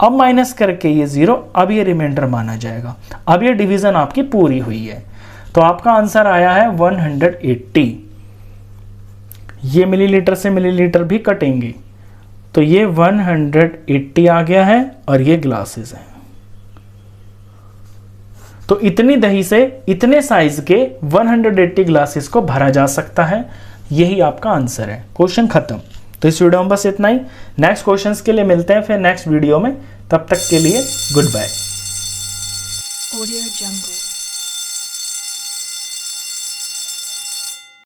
अब माइनस करके ये 0, अब ये रिमाइंडर माना जाएगा। अब ये डिवीज़न आपकी पूरी हुई है, तो आपका आंसर आया है 180। ये मिलीलीटर से मिलीलीटर भी कटेंगे, तो ये 180 आ गया है और ये ग्लासेस हैं। तो इतनी दही से इतने साइज के 180 ग्लासेस को भरा जा सकता है। यही आपका आंसर है। क्वेश्चन खत्म। तो इस वीडियो में बस इतना ही। नेक्स्ट क्वेश्चंस के लिए मिलते हैं फिर नेक्स्ट वीडियो में। तब तक के लिए गुड बाय। Audio Jungle।